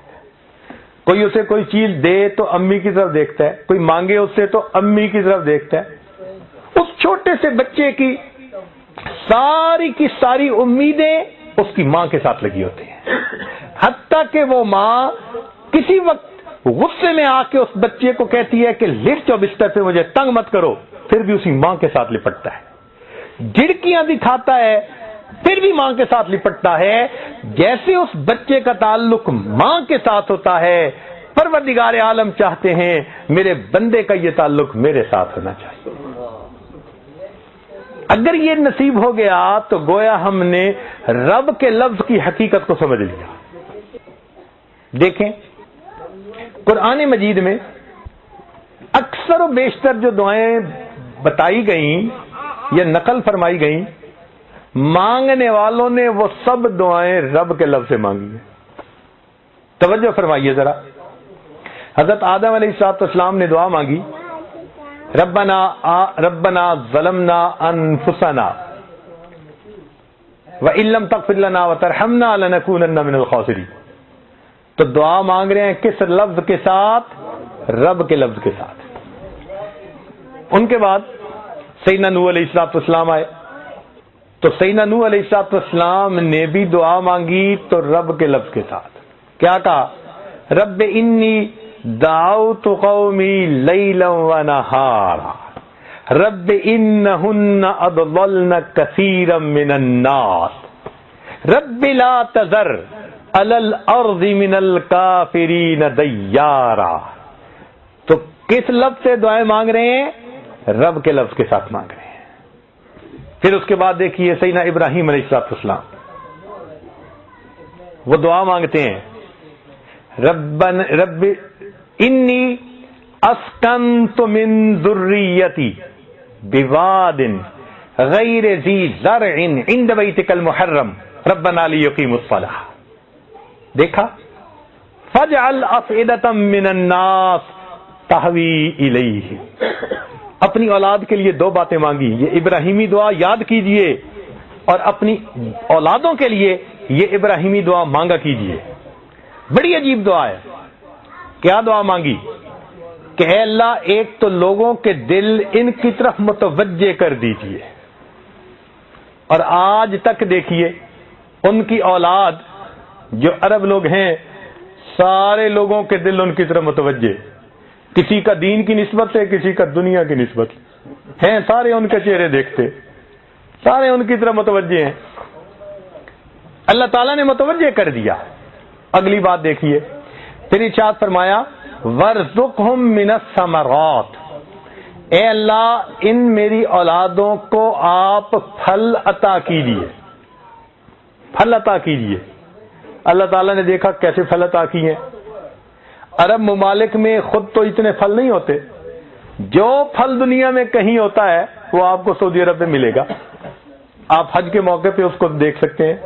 کوئی اسے کوئی چیز دے تو امی کی طرف دیکھتا ہے، کوئی مانگے اس سے تو امی کی طرف دیکھتا ہے۔ اس چھوٹے سے بچے کی ساری امیدیں اس کی ماں کے ساتھ لگی ہوتی ہیں، حتیٰ کہ وہ ماں کسی وقت غصے میں آ کے اس بچے کو کہتی ہے کہ لٹ جاؤ بستر پہ، مجھے تنگ مت کرو، پھر بھی اسی ماں کے ساتھ لپٹتا ہے، جھڑکیاں بھی کھاتا ہے پھر بھی ماں کے ساتھ لپٹتا ہے۔ جیسے اس بچے کا تعلق ماں کے ساتھ ہوتا ہے، پروردگار عالم چاہتے ہیں میرے بندے کا یہ تعلق میرے ساتھ ہونا چاہیے۔ اگر یہ نصیب ہو گیا تو گویا ہم نے رب کے لفظ کی حقیقت کو سمجھ لیا۔ دیکھیں قرآن مجید میں اکثر و بیشتر جو دعائیں بتائی گئیں یا نقل فرمائی گئیں، مانگنے والوں نے وہ سب دعائیں رب کے لفظ سے مانگی ہیں۔ توجہ فرمائیے ذرا، حضرت آدم علیہ السلام نے دعا مانگی، ربنا ظلمنا انفسنا وان لم تغفر لنا وترحمنا لنكونن من الخاسرین۔ تو دعا مانگ رہے ہیں کس لفظ کے ساتھ؟ رب کے لفظ کے ساتھ۔ ان کے بعد سیدنا نوح علیہ السلام آئے، تو سیدنا نوح علیہ السلام نے بھی دعا مانگی تو رب کے لفظ کے ساتھ۔ کیا کہا؟ رب انی دعوت قومی لیلا ونہارا رب انہن اضللن کثیرا من الناس رب لا تذر علی الارض من الکافرین دیارا۔ تو کس لفظ سے دعائیں مانگ رہے ہیں؟ رب کے لفظ کے ساتھ مانگ رہے ہیں۔ پھر اس کے بعد دیکھیے سیدنا ابراہیم علیہ السلام، وہ دعا مانگتے ہیں رب انی اسکنت من ذریتی بواد غیر ذی زرع عند بیتک المحرم ربنا لیقیموا الصلاۃ۔ دیکھا، فاجعل افئدۃ من الناس تہوی الیہ۔ اپنی اولاد کے لیے دو باتیں مانگی، یہ ابراہیمی دعا یاد کیجئے، اور اپنی اولادوں کے لیے یہ ابراہیمی دعا مانگا کیجئے۔ بڑی عجیب دعا ہے۔ کیا دعا مانگی کہ اے اللہ، ایک تو لوگوں کے دل ان کی طرف متوجہ کر دیجئے، اور آج تک دیکھیے ان کی اولاد جو عرب لوگ ہیں، سارے لوگوں کے دل ان کی طرف متوجہ، کسی کا دین کی نسبت سے، کسی کا دنیا کی نسبت ہیں، سارے ان کے چہرے دیکھتے، سارے ان کی طرف متوجہ ہیں۔ اللہ تعالیٰ نے متوجہ کر دیا۔ اگلی بات دیکھیے، پھر ارشاد فرمایا وَارْزُقْهُم مِّنَ الثَّمَرَاتِ، اے اللہ ان میری اولادوں کو آپ پھل عطا کیجیے، پھل عطا کیجیے۔ اللہ تعالیٰ نے دیکھا کیسے پھل عطا کیے۔ عرب ممالک میں خود تو اتنے پھل نہیں ہوتے، جو پھل دنیا میں کہیں ہوتا ہے وہ آپ کو سعودی عرب میں ملے گا۔ آپ حج کے موقع پہ اس کو دیکھ سکتے ہیں.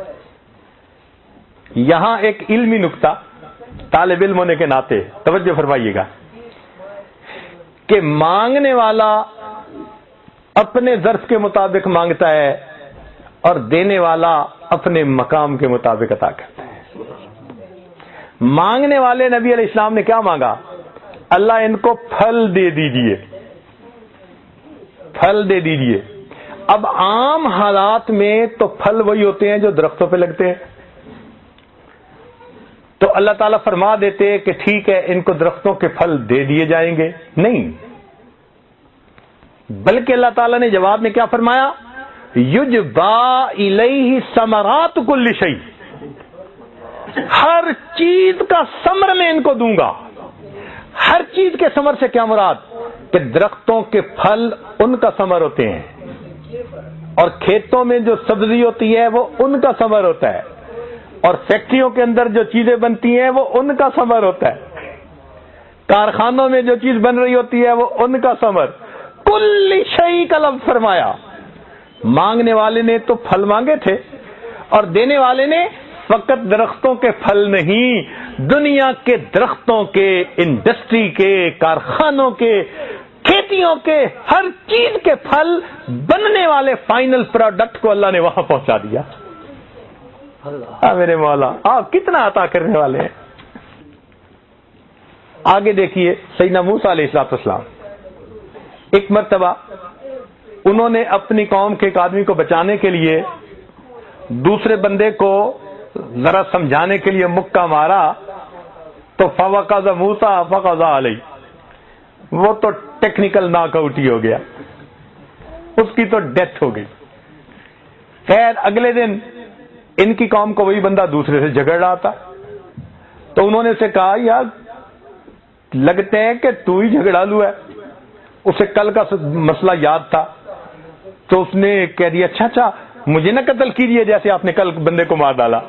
یہاں ایک علمی نکتہ طالب علم ہونے کے ناطے توجہ فرمائیے گا کہ مانگنے والا اپنے ظرف کے مطابق مانگتا ہے اور دینے والا اپنے مقام کے مطابق عطا کرتا ہے. مانگنے والے نبی علیہ السلام نے کیا مانگا؟ اللہ ان کو پھل دے دیجئے، پھل دے دیجئے. اب عام حالات میں تو پھل وہی ہوتے ہیں جو درختوں پہ لگتے ہیں، تو اللہ تعالیٰ فرما دیتے کہ ٹھیک ہے ان کو درختوں کے پھل دے دیے جائیں گے. نہیں، بلکہ اللہ تعالیٰ نے جواب میں کیا فرمایا؟ یجبا الیہ ثمرات کل شیء، ہر چیز کا ثمر میں ان کو دوں گا. ہر چیز کے ثمر سے کیا مراد؟ کہ درختوں کے پھل ان کا ثمر ہوتے ہیں، اور کھیتوں میں جو سبزی ہوتی ہے وہ ان کا ثمر ہوتا ہے، اور فیکٹریوں کے اندر جو چیزیں بنتی ہیں وہ ان کا ثمر ہوتا ہے، کارخانوں میں جو چیز بن رہی ہوتی ہے وہ ان کا ثمر. کل شیء کا لفظ فرمایا. مانگنے والے نے تو پھل مانگے تھے، اور دینے والے نے فقط درختوں کے پھل نہیں، دنیا کے درختوں کے، انڈسٹری کے، کارخانوں کے، کھیتیوں کے، ہر چیز کے پھل بننے والے فائنل پروڈکٹ کو اللہ نے وہاں پہنچا دیا. میرے مولا آپ کتنا عطا کرنے والے ہیں. آگے دیکھیے سیدنا موسیٰ علیہ السلام، ایک مرتبہ انہوں نے اپنی قوم کے ایک آدمی کو بچانے کے لیے دوسرے بندے کو ذرا سمجھانے کے لیے مکہ مارا تو فوقذ موسیٰ فقضى علیہ، وہ تو ٹیکنیکل ناک آؤٹ ہی ہو گیا، اس کی تو ڈیتھ ہو گئی. خیر اگلے دن ان کی قوم کو وہی بندہ دوسرے سے جھگڑ رہا تھا، تو انہوں نے اسے کہا یار لگتے ہیں کہ تو ہی جھگڑالو ہے. اسے کل کا مسئلہ یاد تھا، تو اس نے کہہ دیا اچھا مجھے نہ قتل کیجیے جیسے آپ نے کل بندے کو مار ڈالا.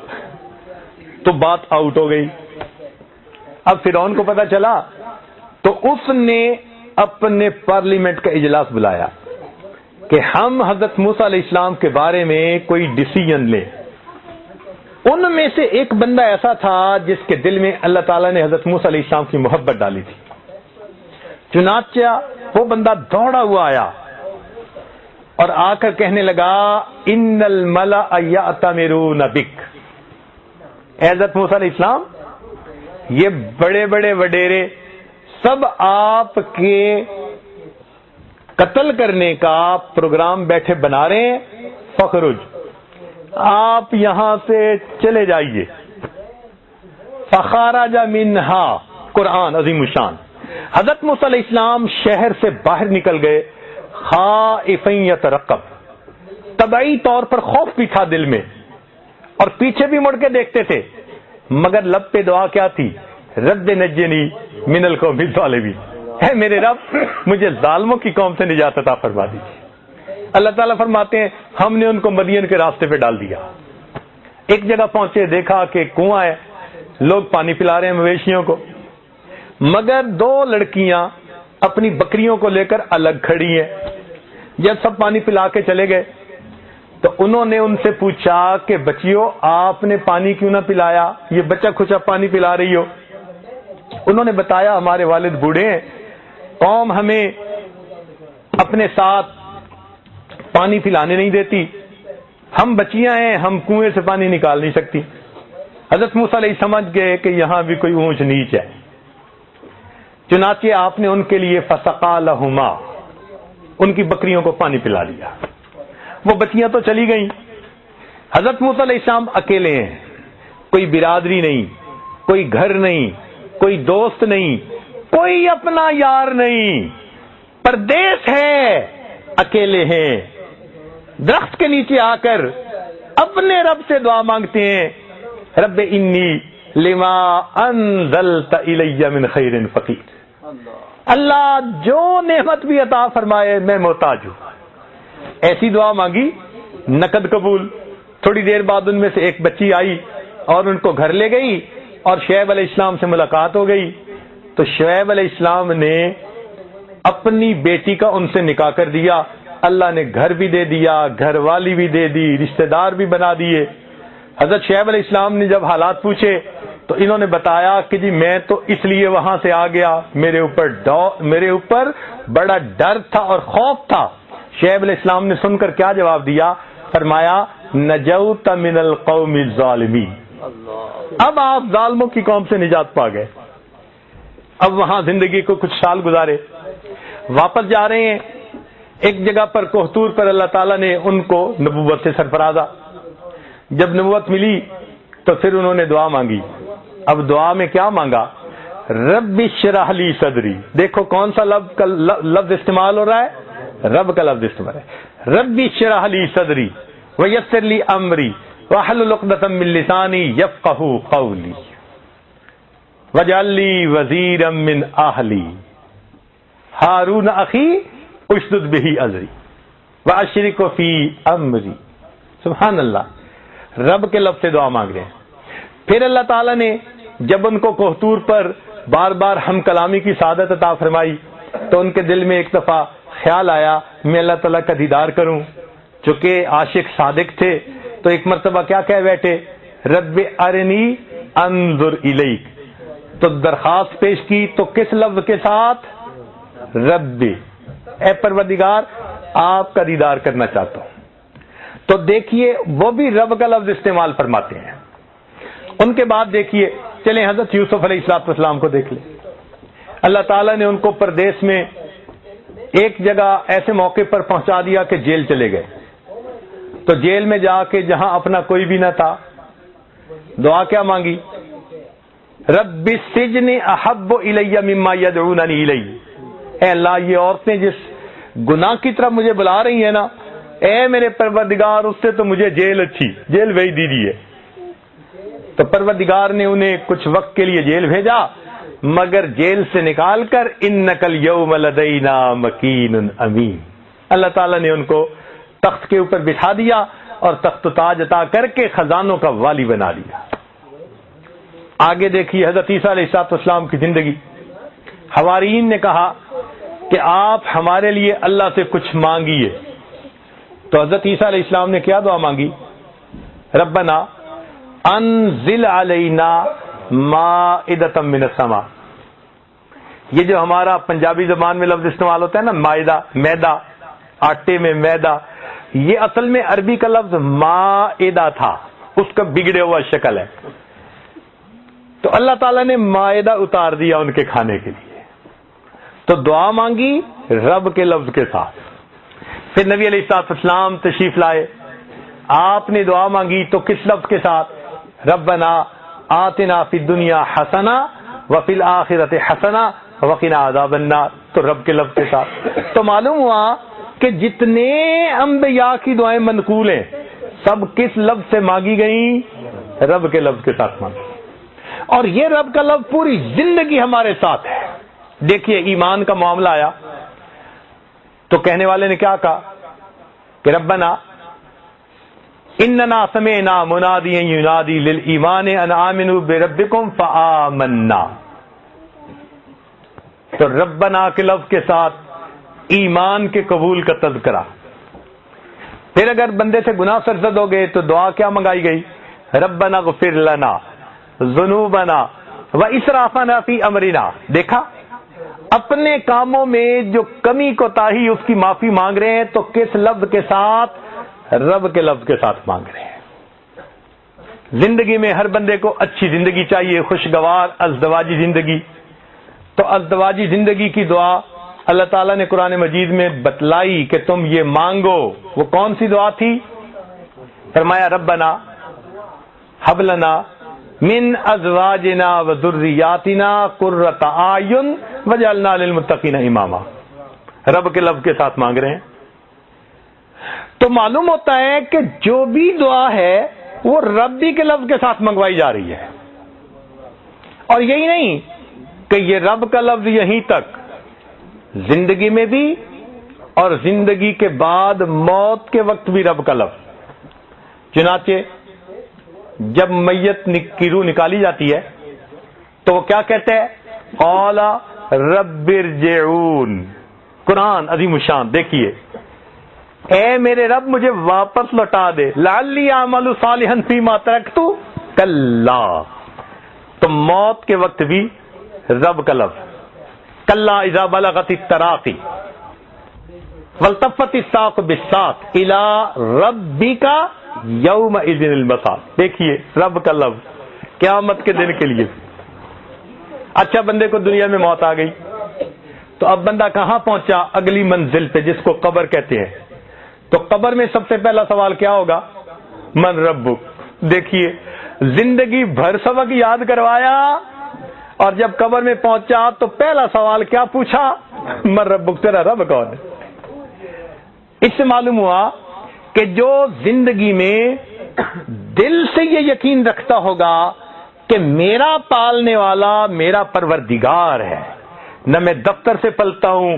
تو بات آؤٹ ہو گئی. اب فرعون کو پتا چلا تو اس نے اپنے پارلیمنٹ کا اجلاس بلایا کہ ہم حضرت موسیٰ علیہ السلام کے بارے میں کوئی ڈیسیژن لیں. ان میں سے ایک بندہ ایسا تھا جس کے دل میں اللہ تعالیٰ نے حضرت موسیٰ علیہ السلام کی محبت ڈالی تھی. چنانچہ وہ بندہ دوڑا ہوا آیا اور آ کر کہنے لگا ان الملأ یأتمرون بک. اے حضرت موسیٰ علیہ السلام، یہ بڑے بڑے وڈیرے سب آپ کے قتل کرنے کا پروگرام بیٹھے بنا رہے ہیں، فخرج، آپ یہاں سے چلے جائیے. فخرج منہا، قرآن عظیم الشان. حضرت موسیٰ علیہ السلام شہر سے باہر نکل گئے، خائفا یترقب، طبعی طور پر خوف بھی تھا دل میں، اور پیچھے بھی مڑ کے دیکھتے تھے، مگر لب پہ دعا کیا تھی؟ رب نجنی من القوم الظالمین، اے میرے رب مجھے ظالموں کی قوم سے نجات عطا فرما دیجیے. اللہ تعالیٰ فرماتے ہیں ہم نے ان کو مدین کے راستے پہ ڈال دیا. ایک جگہ پہنچے، دیکھا کہ کنواں ہے، لوگ پانی پلا رہے ہیں مویشیوں کو، مگر دو لڑکیاں اپنی بکریوں کو لے کر الگ کھڑی ہیں. جب سب پانی پلا کے چلے گئے تو انہوں نے ان سے پوچھا کہ بچیوں آپ نے پانی کیوں نہ پلایا، یہ بچہ کھچا پانی پلا رہی ہو. انہوں نے بتایا ہمارے والد بوڑھے ہیں، قوم ہمیں اپنے ساتھ پانی پلانے نہیں دیتی، ہم بچیاں ہیں، ہم کنویں سے پانی نکال نہیں سکتی. حضرت موسیٰ علیہ سمجھ گئے کہ یہاں بھی کوئی اونچ نیچ ہے. چنانچہ آپ نے ان کے لیے فسقا لہما، ان کی بکریوں کو پانی پلا دیا. وہ بچیاں تو چلی گئیں، حضرت موسیٰ علیہ السلام اکیلے ہیں، کوئی برادری نہیں، کوئی گھر نہیں، کوئی دوست نہیں، کوئی اپنا یار نہیں، پردیس ہے، اکیلے ہیں. درخت کے نیچے آ کر اپنے رب سے دعا مانگتے ہیں، رب انی لما انزلت الی من خیر فقیر. اللہ جو نعمت بھی عطا فرمائے میں محتاج ہوں. ایسی دعا مانگی، نقد قبول. تھوڑی دیر بعد ان میں سے ایک بچی آئی اور ان کو گھر لے گئی اور شعیب علیہ السلام سے ملاقات ہو گئی. تو شعیب علیہ السلام نے اپنی بیٹی کا ان سے نکاح کر دیا اللہ نے گھر بھی دے دیا، گھر والی بھی دے دی، رشتہ دار بھی بنا دیے۔ حضرت شعیب علیہ السلام نے جب حالات پوچھے تو انہوں نے بتایا کہ جی میں تو اس لیے وہاں سے آ گیا، میرے اوپر بڑا ڈر تھا اور خوف تھا۔ شعیب علیہ السلام نے سن کر کیا جواب دیا؟ فرمایا نجوت من القوم الظالمین، اب آپ ظالموں کی قوم سے نجات پا گئے۔ اب وہاں زندگی کو کچھ سال گزارے، واپس جا رہے ہیں، ایک جگہ پر کوہتور پر اللہ تعالیٰ نے ان کو نبوت سے سرفرازا۔ جب نبوت ملی تو پھر انہوں نے دعا مانگی۔ اب دعا میں کیا مانگا؟ رب اشرح لی صدری۔ دیکھو کون سا لفظ استعمال ہو رہا ہے؟ رب کا لفظ استعمال ہے۔ رب اشرح لی صدری ویسر لی امری واحلل عقدۃ من لسانی یفقہوا قولی واجعل لی وزیرا من اہلی ہارون اخی اشدد بہ ازری واشرکہ فی امری۔ سبحان اللہ، رب کے لفظ سے دعا مانگ رہے ہیں۔ پھر اللہ تعالیٰ نے جب ان کو کوہتور پر بار بار ہم کلامی کی سعادت عطا فرمائی تو ان کے دل میں ایک دفعہ خیال آیا میں اللہ تعالیٰ کا دیدار کروں۔ چونکہ عاشق صادق تھے تو ایک مرتبہ کیا کہہ بیٹھے؟ رب ارنی انظر الیک۔ تو درخواست پیش کی تو کس لفظ کے ساتھ؟ رب، اے پروردگار آپ کا دیدار کرنا چاہتا ہوں۔ تو دیکھیے وہ بھی رب کا لفظ استعمال فرماتے ہیں۔ ان کے بعد دیکھیے، چلیں حضرت یوسف علیہ السلام کو دیکھ لیں۔ اللہ تعالیٰ نے ان کو پردیس میں ایک جگہ ایسے موقع پر پہنچا دیا کہ جیل چلے گئے۔ تو جیل میں جا کے جہاں اپنا کوئی بھی نہ تھا، دعا کیا مانگی؟ رب السجن احب الی مما یدعوننی الیہ۔ اے اللہ یہ عورتیں جس گناہ کی طرف مجھے بلا رہی ہیں نا، اے میرے پروردگار اس سے تو مجھے جیل بھیج دیجیے۔ تو پروردگار نے انہیں کچھ وقت کے لیے جیل بھیجا، مگر جیل سے نکال کر انک الیوم لدینا مکین امین، اللہ تعالیٰ نے ان کو تخت کے اوپر بٹھا دیا اور تخت و تاج عطا کر کے خزانوں کا والی بنا دیا۔ آگے دیکھیے حضرت عیسیٰ علیہ السلام کی زندگی۔ حواریین نے کہا کہ آپ ہمارے لیے اللہ سے کچھ مانگیے۔ تو حضرت عیسیٰ علیہ السلام نے کیا دعا مانگی؟ ربنا انزل علینا مائدۃ من السماء۔ یہ جو ہمارا پنجابی زبان میں لفظ استعمال ہوتا ہے نا، مائدہ، میدا، آٹے میں میدا، یہ اصل میں عربی کا لفظ مائدہ تھا، اس کا بگڑے ہوا شکل ہے۔ تو اللہ تعالیٰ نے مائدہ اتار دیا ان کے کھانے کے لیے۔ تو دعا مانگی رب کے لفظ کے ساتھ۔ پھر نبی علیہ السلام تشریف لائے، آپ نے دعا مانگی تو کس لفظ کے ساتھ؟ ربنا آتنا فی الدنیا حسنہ وفی الآخرۃ حسنہ وقنا عذاب النار، تو رب کے لفظ کے ساتھ۔ تو معلوم ہوا کہ جتنے انبیاء کی دعائیں منقول ہیں سب کس لفظ سے مانگی گئیں؟ رب کے لفظ کے ساتھ مانگی۔ اور یہ رب کا لفظ پوری زندگی ہمارے ساتھ ہے۔ دیکھیے ایمان کا معاملہ آیا تو کہنے والے نے کیا کہا کہ ربنا اننا سمعنا منادیا ینادی للایمان ان آمنوا بربکم فآمنا۔ تو ربنا کے لفظ کے ساتھ ایمان کے قبول کا تذکرہ۔ پھر اگر بندے سے گناہ سرزد ہو گئے تو دعا کیا منگائی گئی؟ ربنا اغفر لنا ذنوبنا واسرافنا فی امرنا۔ دیکھا اپنے کاموں میں جو کمی کوتاہی اس کی معافی مانگ رہے ہیں تو کس لفظ کے ساتھ؟ رب کے لفظ کے ساتھ مانگ رہے ہیں۔ زندگی میں ہر بندے کو اچھی زندگی چاہیے، خوشگوار ازدواجی زندگی۔ تو ازدواجی زندگی کی دعا اللہ تعالیٰ نے قرآن مجید میں بتلائی کہ تم یہ مانگو۔ وہ کون سی دعا تھی؟ فرمایا ربنا ہب لنا من ازواجنا وذریاتنا قرۃ اعین وجعلنا للمتقین اماما۔ رب کے لفظ کے ساتھ مانگ رہے ہیں۔ تو معلوم ہوتا ہے کہ جو بھی دعا ہے وہ ربی کے لفظ کے ساتھ منگوائی جا رہی ہے۔ اور یہی نہیں کہ یہ رب کا لفظ یہیں تک، زندگی میں بھی اور زندگی کے بعد موت کے وقت بھی رب کا لفظ۔ چنانچہ جب میت کی روح نکالی جاتی ہے تو وہ کیا کہتے ہیں؟ قال رب ارجعون۔ قرآن عظیم الشان، دیکھیے اے میرے رب مجھے واپس لوٹا دے، لعلی اعمل صالحا فیما ترکت کلا. تو موت کے وقت بھی رب کا لفظ، کلا اذا بلغت التراقی والتفت الساق بالساق الی ربک یومئذ المساق. دیکھیے رب کا لفظ قیامت کے دن کے لیے. اچھا بندے کو دنیا میں موت آ گئی تو اب بندہ کہاں پہنچا؟ اگلی منزل پہ، جس کو قبر کہتے ہیں. تو قبر میں سب سے پہلا سوال کیا ہوگا؟ من ربک. دیکھیے زندگی بھر سبق یاد کروایا اور جب قبر میں پہنچا تو پہلا سوال کیا پوچھا؟ من ربک، تیرا رب کون ہے؟ اس سے معلوم ہوا کہ جو زندگی میں دل سے یہ یقین رکھتا ہوگا کہ میرا پالنے والا میرا پروردگار ہے، نہ میں دفتر سے پلتا ہوں،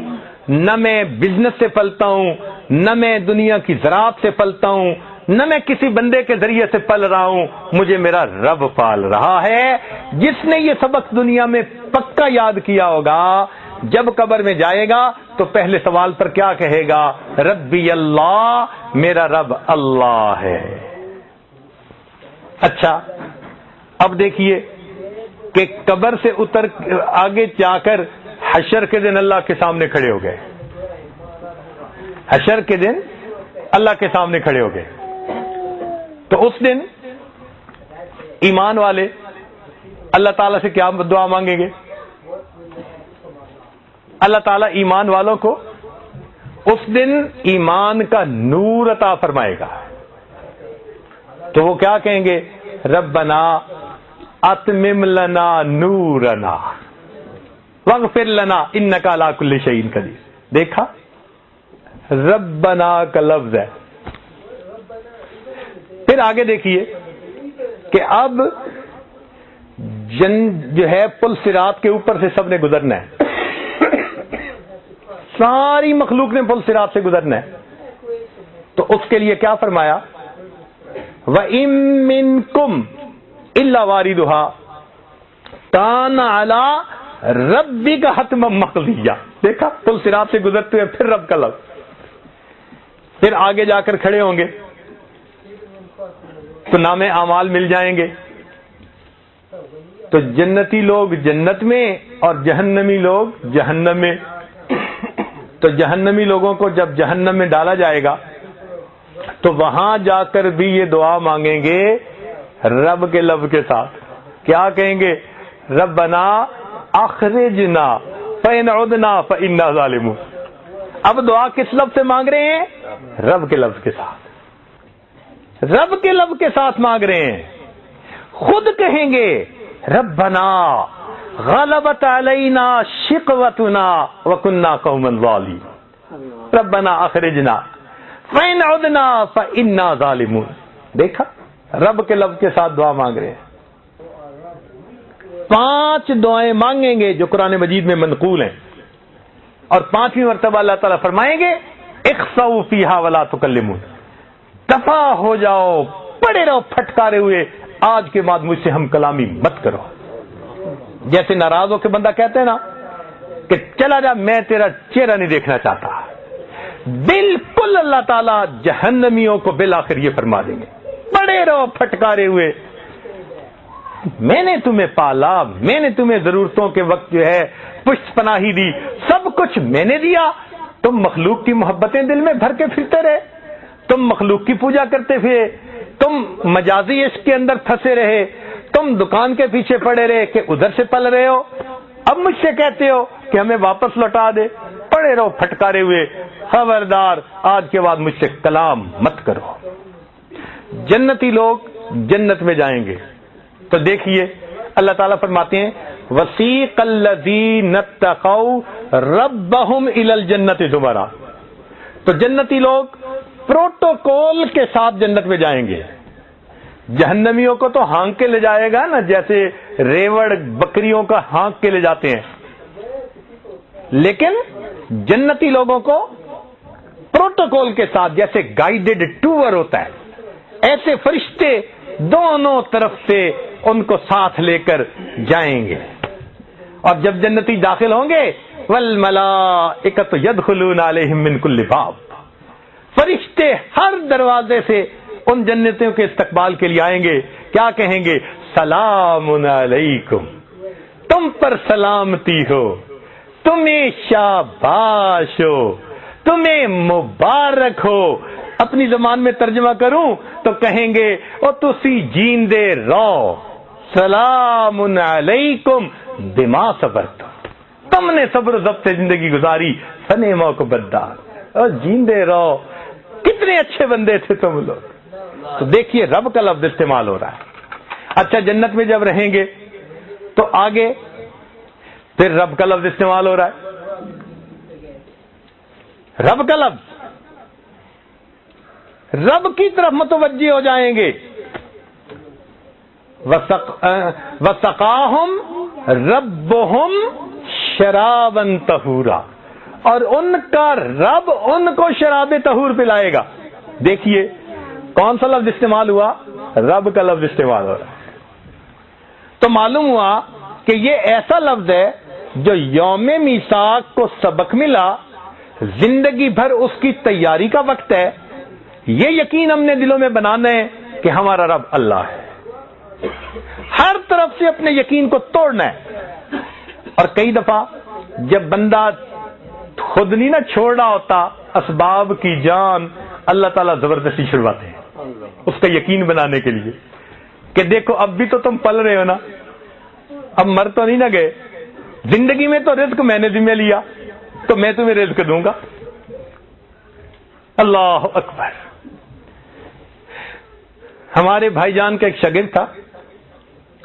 نہ میں بزنس سے پلتا ہوں، نہ میں دنیا کی زراعت سے پلتا ہوں، نہ میں کسی بندے کے ذریعے سے پل رہا ہوں، مجھے میرا رب پال رہا ہے. جس نے یہ سبق دنیا میں پکا یاد کیا ہوگا، جب قبر میں جائے گا تو پہلے سوال پر کیا کہے گا؟ ربی اللہ، میرا رب اللہ ہے. اچھا اب دیکھیے کہ قبر سے اتر آگے جا کر حشر کے دن اللہ کے سامنے کھڑے ہو گئے. حشر کے دن اللہ کے سامنے کھڑے ہو گئے. تو اس دن ایمان والے اللہ تعالیٰ سے کیا دعا مانگیں گے؟ اللہ تعالیٰ ایمان والوں کو اس دن ایمان کا نور عطا فرمائے گا. تو وہ کیا کہیں گے؟ ربنا اتمم لنا نورنا واغفر لنا انک علی کل شیء قدیر. دیکھا ربنا کا لفظ ہے. پھر آگے دیکھیے کہ اب جو ہے پل صراط کے اوپر سے سب نے گزرنا ہے، ساری مخلوق نے پل صراط سے گزرنا ہے. تو اس کے لیے کیا فرمایا؟ وَإِن مِّنكُمْ إِلَّا وَارِدُهَا كَانَ عَلَىٰ رَبِّكَ حَتْمًا مَّقْضِيًّا. دیکھا پل صراط سے گزرتے ہوئے پھر رب کا لفظ. پھر آگے جا کر کھڑے ہوں گے تو نام اعمال مل جائیں گے. تو جنتی لوگ جنت میں اور جہنمی لوگ جہنم میں. تو جہنمی لوگوں کو جب جہنم میں ڈالا جائے گا تو وہاں جا کر بھی یہ دعا مانگیں گے رب کے لفظ کے ساتھ. کیا کہیں گے؟ ربنا اخرجنا فإن عدنا فإنا ظالمون. اب دعا کس لفظ سے مانگ رہے ہیں؟ رب کے لفظ کے ساتھ. رب کے لفظ کے ساتھ مانگ رہے ہیں. خود کہیں گے ربنا غلبت علینا شقوتنا وکنا قوما ظالمین ربنا اخرجنا فإن عدنا فإنا ظالمون. دیکھا رب کے لفظ کے ساتھ دعا مانگ رہے ہیں. 5 دعائیں مانگیں گے جو قرآن مجید میں منقول ہیں اور 5ویں مرتبہ اللہ تعالیٰ فرمائیں گے اخسؤوا فیہا ولا تکلمون. دفع ہو جاؤ، پڑے رہو پھٹکارے ہوئے، آج کے بعد مجھ سے ہم کلامی مت کرو. جیسے ناراض ہو کے بندہ کہتے ہیں نا کہ چلا جا، میں تیرا چہرہ نہیں دیکھنا چاہتا. بالکل اللہ تعالیٰ جہنمیوں کو بالآخر یہ فرما دیں گے پڑے رہو پھٹکارے ہوئے، میں نے تمہیں پالا، میں نے تمہیں ضرورتوں کے وقت جو ہے پشت پناہی دی، سب کچھ میں نے دیا. تم مخلوق کی محبتیں دل میں بھر کے پھرتے رہے، تم مخلوق کی پوجا کرتے پھرے، تم مجازی عشق کے اندر پھنسے رہے، تم دکان کے پیچھے پڑے رہے کہ ادھر سے پل رہے ہو. اب مجھ سے کہتے ہو کہ ہمیں واپس لوٹا دے. پڑے رہو پھٹکارے ہوئے، خبردار آج کے بعد مجھ سے کلام مت کرو. جنتی لوگ جنت میں جائیں گے تو دیکھیے اللہ تعالیٰ فرماتے ہیں وسیق الذین اتقوا ربهم الی الجنۃ زمرا. تو جنتی لوگ پروٹوکول کے ساتھ جنت میں جائیں گے. جہنمیوں کو تو ہانک کے لے جائے گا نا، جیسے ریوڑ بکریوں کا ہانک کے لے جاتے ہیں، لیکن جنتی لوگوں کو پروٹوکول کے ساتھ جیسے گائیڈڈ ٹور ہوتا ہے، ایسے فرشتے دونوں طرف سے ان کو ساتھ لے کر جائیں گے. اور جب جنتی داخل ہوں گے والملائکۃ یدخلون علیہم من کل باب، فرشتے ہر دروازے سے ان جنتوں کے استقبال کے لیے آئیں گے. کیا کہیں گے؟ سلام علیکم، تم پر سلامتی ہو، تمہیں شاباش ہو، تمہیں مبارک ہو. اپنی زبان میں ترجمہ کروں تو کہیں گے او تسی جیندے رہو، سلام علیکم بما صبرتم، تم نے صبر و ضبط سے زندگی گزاری، فنعما عقبیٰ، اور جیندے رہو. کتنے اچھے بندے تھے تم لوگ. تو دیکھیے رب کا لفظ استعمال ہو رہا ہے. اچھا جنت میں جب رہیں گے تو آگے پھر رب کا لفظ استعمال ہو رہا ہے. رب کا لفظ، رب کی طرف متوجہ ہو جائیں گے. وَسَقَاهُمْ رَبُّهُمْ شَرَابًا طَهُورًا، اور ان کا رب ان کو شراب طہور پلائے گا. دیکھیے کون سا لفظ استعمال ہوا؟ رب کا لفظ استعمال ہو رہا ہے. تو معلوم ہوا کہ یہ ایسا لفظ ہے جو یوم میثاق کو سبق ملا، زندگی بھر اس کی تیاری کا وقت ہے. یہ یقین ہم نے دلوں میں بنانا ہے کہ ہمارا رب اللہ ہے. ہر طرف سے اپنے یقین کو توڑنا ہے. اور کئی دفعہ جب بندہ خود نہیں نہ چھوڑ رہا ہوتا اسباب کی جان، اللہ تعالیٰ زبردستی چھڑواتے ہیں اس کا یقین بنانے کے لیے کہ دیکھو اب بھی تو تم پل رہے ہو نا، اب مر تو نہیں نہ گئے، زندگی میں تو رزق میں نے ذمہ لیا تو میں تمہیں رزق دوں گا. اللہ اکبر. ہمارے بھائی جان کا ایک شاگرد تھا،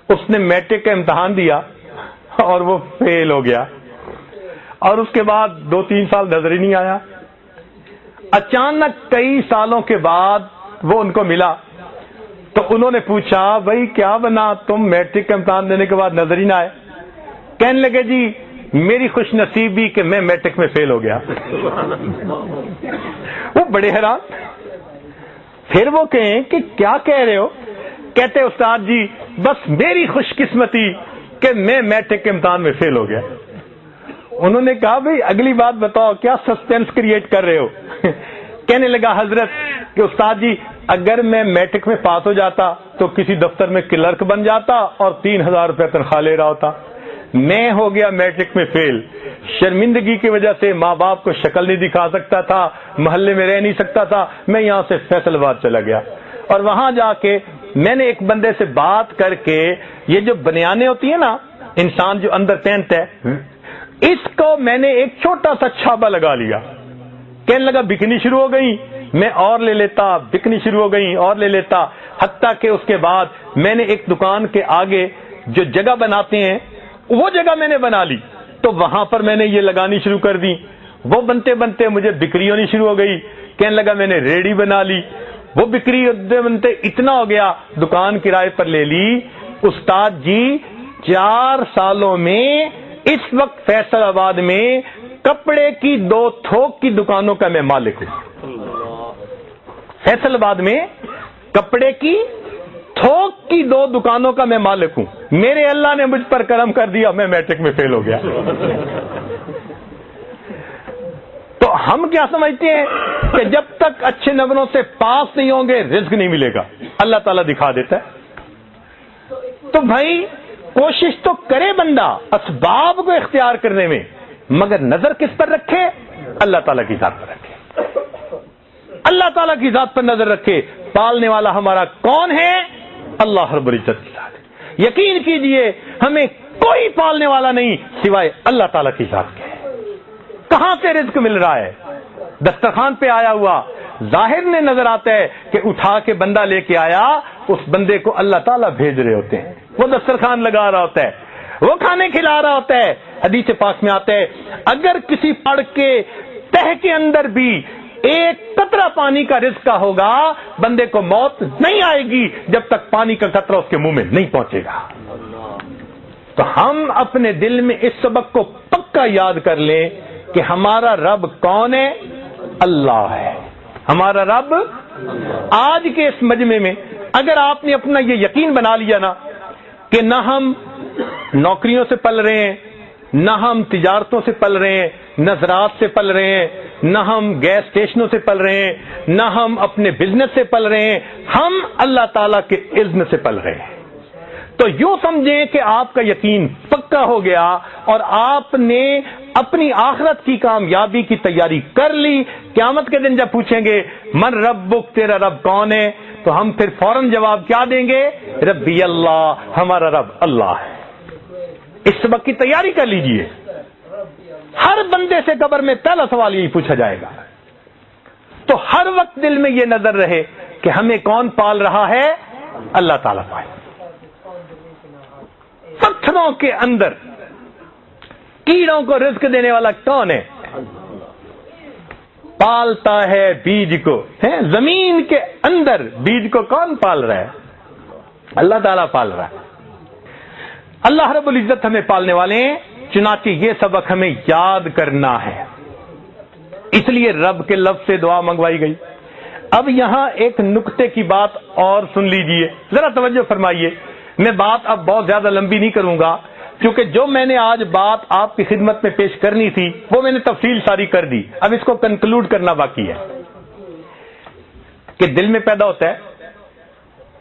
اس نے میٹرک کا امتحان دیا اور وہ فیل ہو گیا، اور اس کے بعد 2-3 سال نظر ہی نہیں آیا. اچانک کئی سالوں کے بعد وہ ان کو ملا تو انہوں نے پوچھا بھائی کیا بنا، تم میٹرک کا امتحان دینے کے بعد نظر ہی نہ آئے؟ کہنے لگے جی میری خوش نصیبی کہ میں میٹرک میں فیل ہو گیا. وہ بڑے حیران. پھر وہ کہیں کہ کیا کہہ رہے ہو؟ کہتے استاد جی بس میری خوش قسمتی کہ میں میٹرک کے امتحان میں فیل ہو گیا. انہوں نے کہا بھئی اگلی بات بتاؤ، کیا سسپینس کریٹ کر رہے ہو؟ کہنے لگا حضرت کہ استاد جی اگر میں میٹرک میں پاس ہو جاتا تو کسی دفتر میں کلرک بن جاتا اور 3,000 روپے تنخواہ لے رہا ہوتا. میں ہو گیا میٹرک میں فیل، شرمندگی کی وجہ سے ماں باپ کو شکل نہیں دکھا سکتا تھا، محلے میں رہ نہیں سکتا تھا. میں یہاں سے فیصل آباد چلا گیا اور وہاں جا کے میں نے ایک بندے سے بات کر کے یہ جو بنیانیں ہوتی ہیں نا انسان جو اندر پہنتا ہے، اس کو میں نے ایک چھوٹا سا چھاپا لگا لیا. کہنے لگا بکنی شروع ہو گئی، میں اور لے لیتا، بکنی شروع ہو گئی اور لے لیتا، حتیٰ کہ اس کے بعد میں نے ایک دکان کے آگے جو جگہ بناتے ہیں وہ جگہ میں نے بنا لی، تو وہاں پر میں نے یہ لگانی شروع کر دی. وہ بنتے بنتے مجھے بکری ہونی شروع ہو گئی. کہنے لگا میں نے ریڑھی بنا لی، وہ بکری بنتے اتنا ہو گیا دکان کرائے پر لے لی. استاد جی 4 سالوں میں اس وقت فیصل آباد میں کپڑے کی 2 تھوک کی دکانوں کا میں مالک ہوں. فیصل آباد میں کپڑے کی تھوک کی 2 دکانوں کا میں مالک ہوں. میرے اللہ نے مجھ پر کرم کر دیا، میں میٹرک میں فیل ہو گیا. تو ہم کیا سمجھتے ہیں کہ جب تک اچھے نمبروں سے پاس نہیں ہوں گے رزق نہیں ملے گا. اللہ تعالیٰ دکھا دیتا ہے. تو بھائی کوشش تو کرے بندہ اسباب کو اختیار کرنے میں، مگر نظر کس پر رکھے؟ اللہ تعالیٰ کی ذات پر رکھے. اللہ تعالیٰ کی ذات پر نظر رکھے. پالنے والا ہمارا کون ہے؟ اللہ رب العزت کی ذات. یقین کیجئے ہمیں کوئی پالنے والا نہیں سوائے اللہ تعالیٰ کی ذات کے. کہاں سے رزق مل رہا ہے؟ دسترخوان پہ آیا ہوا ظاہر میں نظر آتا ہے کہ اٹھا کے بندہ لے کے آیا، اس بندے کو اللہ تعالیٰ بھیج رہے ہوتے ہیں. وہ دسترخوان لگا رہا ہوتا ہے، وہ کھانے کھلا رہا ہوتا ہے. حدیث پاک میں آتا ہے اگر کسی پڑ کے تہ کے اندر بھی ایک قطرہ پانی کا رزق کا ہوگا، بندے کو موت نہیں آئے گی جب تک پانی کا قطرہ اس کے منہ میں نہیں پہنچے گا. تو ہم اپنے دل میں اس سبق کو پکا یاد کر لیں کہ ہمارا رب کون ہے؟ اللہ ہے. ہمارا رب آج کے اس مجمع میں اگر آپ نے اپنا یہ یقین بنا لیا نا کہ نہ ہم نوکریوں سے پل رہے ہیں، نہ ہم تجارتوں سے پل رہے ہیں، نہ زراعت سے پل رہے ہیں، نہ ہم گیس اسٹیشنوں سے پل رہے ہیں، نہ ہم اپنے بزنس سے پل رہے ہیں، ہم اللہ تعالیٰ کے اذن سے پل رہے ہیں۔ تو یوں سمجھیں کہ آپ کا یقین پکا ہو گیا اور آپ نے اپنی آخرت کی کامیابی کی تیاری کر لی۔ قیامت کے دن جب پوچھیں گے من ربک، تیرا رب کون ہے، تو ہم پھر فوراً جواب کیا دیں گے؟ ربی اللہ، ہمارا رب اللہ ہے۔ اس سبق کی تیاری کر لیجئے۔ ہر بندے سے قبر میں پہلا سوال یہی پوچھا جائے گا، تو ہر وقت دل میں یہ نظر رہے کہ ہمیں کون پال رہا ہے؟ اللہ تعالیٰ پال۔ پتھروں کے اندر کیڑوں کو رزق دینے والا کون ہے؟ پالتا ہے بیج کو۔ زمین کے اندر بیج کو کون پال رہا ہے؟ اللہ تعالیٰ پال رہا ہے۔ اللہ رب العزت ہمیں پالنے والے ہیں، چنانچہ یہ سبق ہمیں یاد کرنا ہے، اس لیے رب کے لفظ سے دعا منگوائی گئی۔ اب یہاں ایک نکتے کی بات اور سن لیجئے، ذرا توجہ فرمائیے۔ میں بات اب بہت زیادہ لمبی نہیں کروں گا، کیونکہ جو میں نے آج بات آپ کی خدمت میں پیش کرنی تھی وہ میں نے تفصیل ساری کر دی، اب اس کو کنکلوڈ کرنا باقی ہے۔ کہ دل میں پیدا ہوتا ہے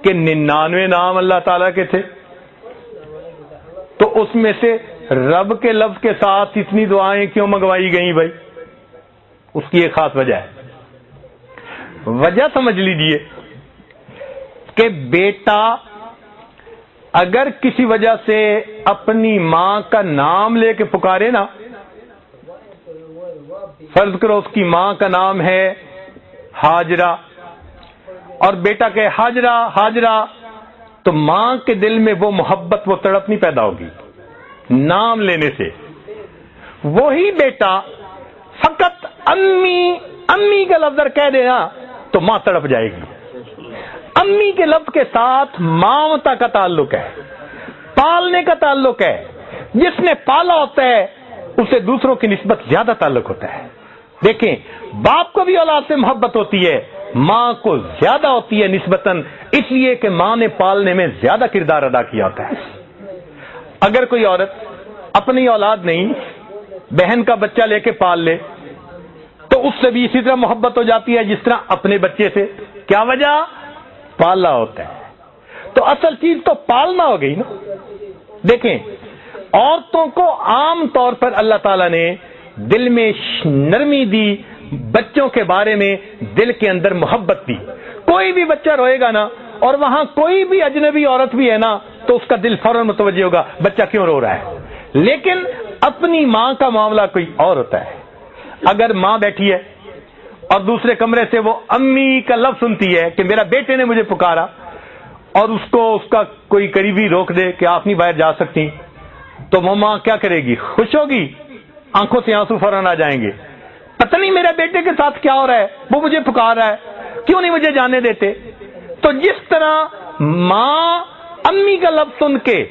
کہ 99 نام اللہ تعالیٰ کے تھے، تو اس میں سے رب کے لفظ کے ساتھ اتنی دعائیں کیوں منگوائی گئیں بھائی؟ اس کی ایک خاص وجہ ہے۔ وجہ سمجھ لیجئے کہ بیٹا اگر کسی وجہ سے اپنی ماں کا نام لے کے پکارے نا، فرض کرو اس کی ماں کا نام ہے ہاجرہ، اور بیٹا کہے ہاجرہ ہاجرہ، تو ماں کے دل میں وہ محبت، وہ تڑپ نہیں پیدا ہوگی نام لینے سے۔ وہی بیٹا فقط امی امی کا لفظ کہہ دے نا تو ماں تڑپ جائے گی۔ امی کے لفظ کے ساتھ مامتا کا تعلق ہے، پالنے کا تعلق ہے۔ جس نے پالا ہوتا ہے اسے دوسروں کی نسبت زیادہ تعلق ہوتا ہے۔ دیکھیں، باپ کو بھی اولاد سے محبت ہوتی ہے، ماں کو زیادہ ہوتی ہے نسبتاً، اس لیے کہ ماں نے پالنے میں زیادہ کردار ادا کیا ہوتا ہے۔ اگر کوئی عورت اپنی اولاد نہیں، بہن کا بچہ لے کے پال لے تو اس سے بھی اسی طرح محبت ہو جاتی ہے جس طرح اپنے بچے سے۔ کیا وجہ؟ پالا ہوتا ہے۔ تو اصل چیز تو پالنا ہو گئی نا۔ دیکھیں، عورتوں کو عام طور پر اللہ تعالیٰ نے دل میں نرمی دی، بچوں کے بارے میں دل کے اندر محبت دی۔ کوئی بھی بچہ روئے گا نا اور وہاں کوئی بھی اجنبی عورت بھی ہے نا تو اس کا دل فوراً متوجہ ہوگا بچہ کیوں رو رہا ہے۔ لیکن اپنی ماں کا معاملہ کوئی اور ہوتا ہے۔ اگر ماں بیٹھی ہے اور دوسرے کمرے سے وہ امی کا لفظ سنتی ہے کہ میرا بیٹے نے مجھے پکارا، اور اس کو اس کا کوئی قریبی روک دے کہ آپ نہیں باہر جا سکتی، تو وہ ماں کیا کرے گی؟ خوش ہوگی، آنکھوں سے آنسو فوراً آ جائیں گے۔ پتہ نہیں میرے بیٹے کے ساتھ کیا ہو رہا ہے، وہ مجھے پکار رہا ہے، کیوں نہیں مجھے جانے دیتے۔ تو جس طرح ماں امی کا لفظ سن کے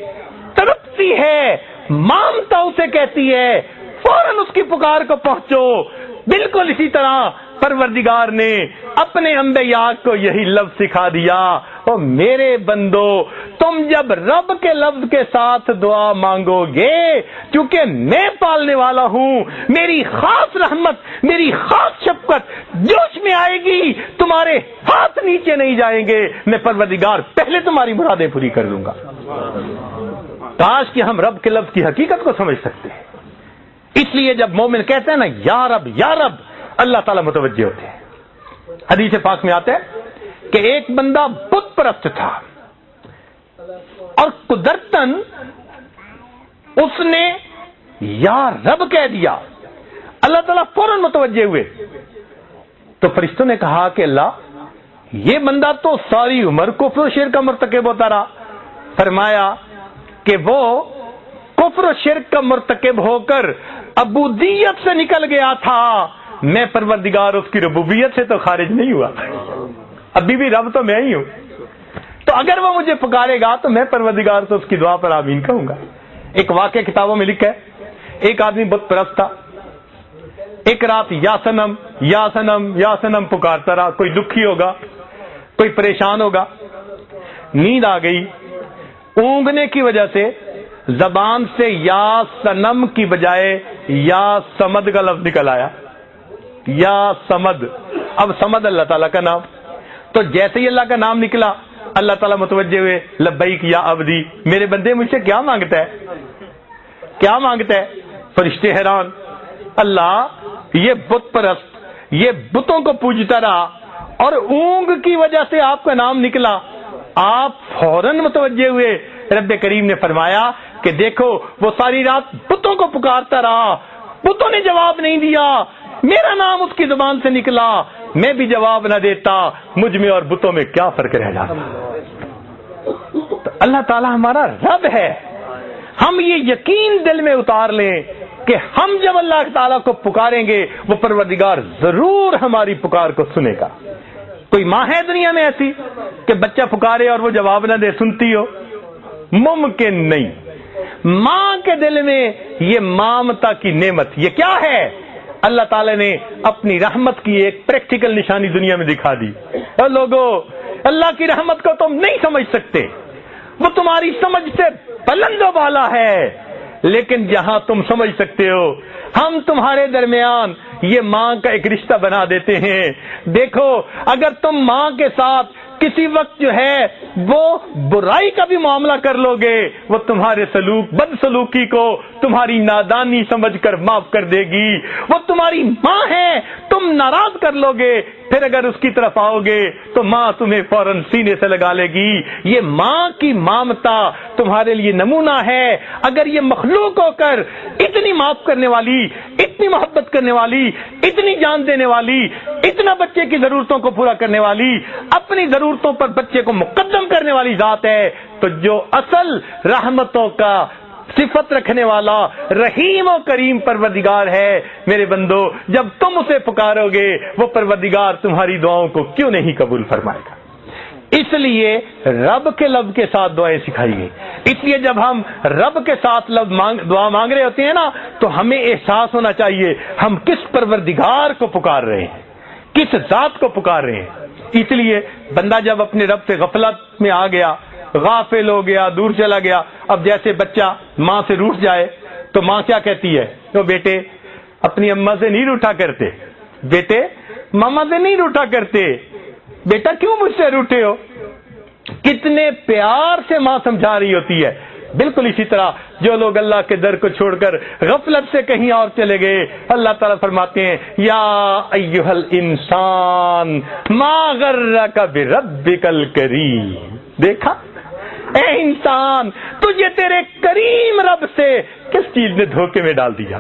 تڑپتی ہے، مامتا اسے کہتی ہے فوراً اس کی پکار کو پہنچو، بالکل اسی طرح پروردگار نے اپنے انبیاء کو یہی لفظ سکھا دیا، او میرے بندو تم جب رب کے لفظ کے ساتھ دعا مانگو گے، کیونکہ میں پالنے والا ہوں، میری خاص رحمت، میری خاص شفقت جوش میں آئے گی، تمہارے ہاتھ نیچے نہیں جائیں گے، میں پروردگار پہلے تمہاری مرادیں پوری کر دوں گا۔ کاش کہ ہم رب کے لفظ کی حقیقت کو سمجھ سکتے ہیں۔ اس لیے جب مومن کہتے ہیں نا یا رب یا رب، اللہ تعالیٰ متوجہ ہوتے ہیں۔ حدیث پاک میں آتا ہے کہ ایک بندہ بت پرست تھا اور قدرتاً اس نے یا رب کہہ دیا، اللہ تعالیٰ فوراً متوجہ ہوئے۔ تو فرشتوں نے کہا کہ اللہ، یہ بندہ تو ساری عمر کفر و شرک کا مرتکب ہوتا رہا۔ فرمایا کہ وہ کفر و شرک کا مرتکب ہو کر عبودیت سے نکل گیا تھا، میں پروردگار اس کی ربوبیت سے تو خارج نہیں ہوا، ابھی بھی رب تو میں ہی ہوں۔ تو اگر وہ مجھے پکارے گا تو میں پروردگار تو اس کی دعا پر آمین کہوں گا۔ ایک واقعہ کتابوں میں لکھا ہے، ایک آدمی بت پرست تھا، ایک رات یا سنم یا سنم یا سنم پکارتا رہا۔ کوئی دکھی ہوگا، کوئی پریشان ہوگا، نیند آ گئی، اونگنے کی وجہ سے زبان سے یا سنم کی بجائے یا سمد کا لفظ نکل آیا۔ یا سمد. اب سمد اللہ تعالیٰ کا نام. تو جیسے ہی اللہ کا نام نکلا اللہ تعالیٰ متوجہ ہوئے لبیک یا عبدی, میرے بندے مجھ سے کیا مانگتا ہے, کیا مانگتا ہے. فرشتے حیران, اللہ یہ بت پرست, یہ بتوں کو پوجتا رہا اور اونگ کی وجہ سے آپ کا نام نکلا. آپ فوراً متوجہ ہوئے. رب کریم نے فرمایا کہ دیکھو وہ ساری رات بتوں کو پکارتا رہا, بتوں نے جواب نہیں دیا, میرا نام اس کی زبان سے نکلا, میں بھی جواب نہ دیتا, مجھ میں اور بتوں میں کیا فرق رہ جاتا. تو اللہ تعالیٰ ہمارا رب ہے. ہم یہ یقین دل میں اتار لیں کہ ہم جب اللہ تعالیٰ کو پکاریں گے وہ پروردگار ضرور ہماری پکار کو سنے گا. کوئی ماں ہے دنیا میں ایسی کہ بچہ پکارے اور وہ جواب نہ دے, سنتی ہو؟ ممکن نہیں. ماں کے دل میں یہ مامتا کی نعمت, یہ کیا ہے؟ اللہ تعالیٰ نے اپنی رحمت کی ایک پریکٹیکل نشانی دنیا میں دکھا دی. اور لوگوں, اللہ کی رحمت کو تم نہیں سمجھ سکتے, وہ تمہاری سمجھ سے بلند و بالا ہے, لیکن جہاں تم سمجھ سکتے ہو ہم تمہارے درمیان یہ ماں کا ایک رشتہ بنا دیتے ہیں. دیکھو اگر تم ماں کے ساتھ کسی وقت جو ہے وہ برائی کا بھی معاملہ کر لو گے, وہ تمہارے سلوک بد سلوکی کو تمہاری نادانی سمجھ کر معاف کر دے گی. وہ تمہاری ماں ہے, تم ناراض کر لو گے, پھر اگر اس کی طرف آؤ گے تو ماں تمہیں فوراً سینے سے لگا لے گی. یہ ماں کی مامتا تمہارے لیے نمونہ ہے. اگر یہ مخلوق ہو کر اتنی معاف کرنے والی, اتنی محبت کرنے والی, اتنی جان دینے والی, اتنا بچے کی ضرورتوں کو پورا کرنے والی, اپنی ضرورتوں پر بچے کو مقدم کرنے والی ذات ہے, تو جو اصل رحمتوں کا صفت رکھنے والا رحیم و کریم پروردگار ہے, میرے بندو جب تم اسے پکارو گے وہ پروردگار تمہاری دعاؤں کو کیوں نہیں قبول فرمائے گا. اس لیے رب کے لفظ کے ساتھ دعائیں سکھائی گئی. اس لیے جب ہم رب کے ساتھ دعا مانگ رہے ہوتے ہیں نا, تو ہمیں احساس ہونا چاہیے ہم کس پروردگار کو پکار رہے ہیں, کس ذات کو پکار رہے ہیں. اس لیے بندہ جب اپنے رب سے غفلت میں آ گیا, غافل ہو گیا, دور چلا گیا. اب جیسے بچہ ماں سے روٹھ جائے تو ماں کیا کہتی ہے, تو بیٹے اپنی اماں سے نہیں روٹھا کرتے, بیٹے ماما سے نہیں روٹھا کرتے, بیٹا کیوں مجھ سے روٹھے ہو. کتنے پیار سے ماں سمجھا رہی ہوتی ہے. بالکل اسی طرح جو لوگ اللہ کے در کو چھوڑ کر غفلت سے کہیں اور چلے گئے, اللہ تعالیٰ فرماتے ہیں یا ایھا الانسان ما غرک بربک الکریم. دیکھا اے انسان, تجھے تیرے کریم رب سے کس چیز نے دھوکے میں ڈال دیا.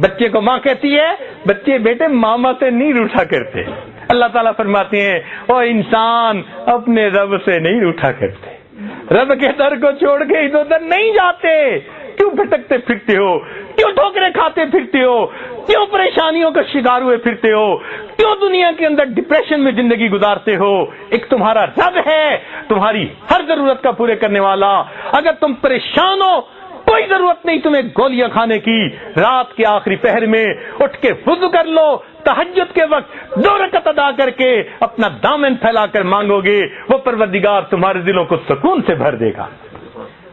بچے کو ماں کہتی ہے بچے بیٹے ماما سے نہیں روٹھا کرتے. اللہ تعالیٰ فرماتے ہیں او انسان اپنے رب سے نہیں روٹھا کرتے, رب کے در کو چھوڑ کے ادھر ادھر نہیں جاتے. کیوں بھٹکتے پھرتے ہو, کیوں ٹھوکریں کھاتے پھرتے ہو, کیوں پریشانیوں کا شکار ہوئے پھرتے ہو, کیوں دنیا کے اندر ڈپریشن میں زندگی گزارتے ہو. ایک تمہارا رب ہے تمہاری ہر ضرورت کا پورے کرنے والا. اگر تم پریشان ہو کوئی ضرورت نہیں تمہیں گولیاں کھانے کی. رات کے آخری پہر میں اٹھ کے وضو کر لو, تہجد کے وقت 2 رکعت ادا کر کے اپنا دامن پھیلا کر مانگو گے, وہ پروردگار تمہارے دلوں کو سکون سے بھر دے گا,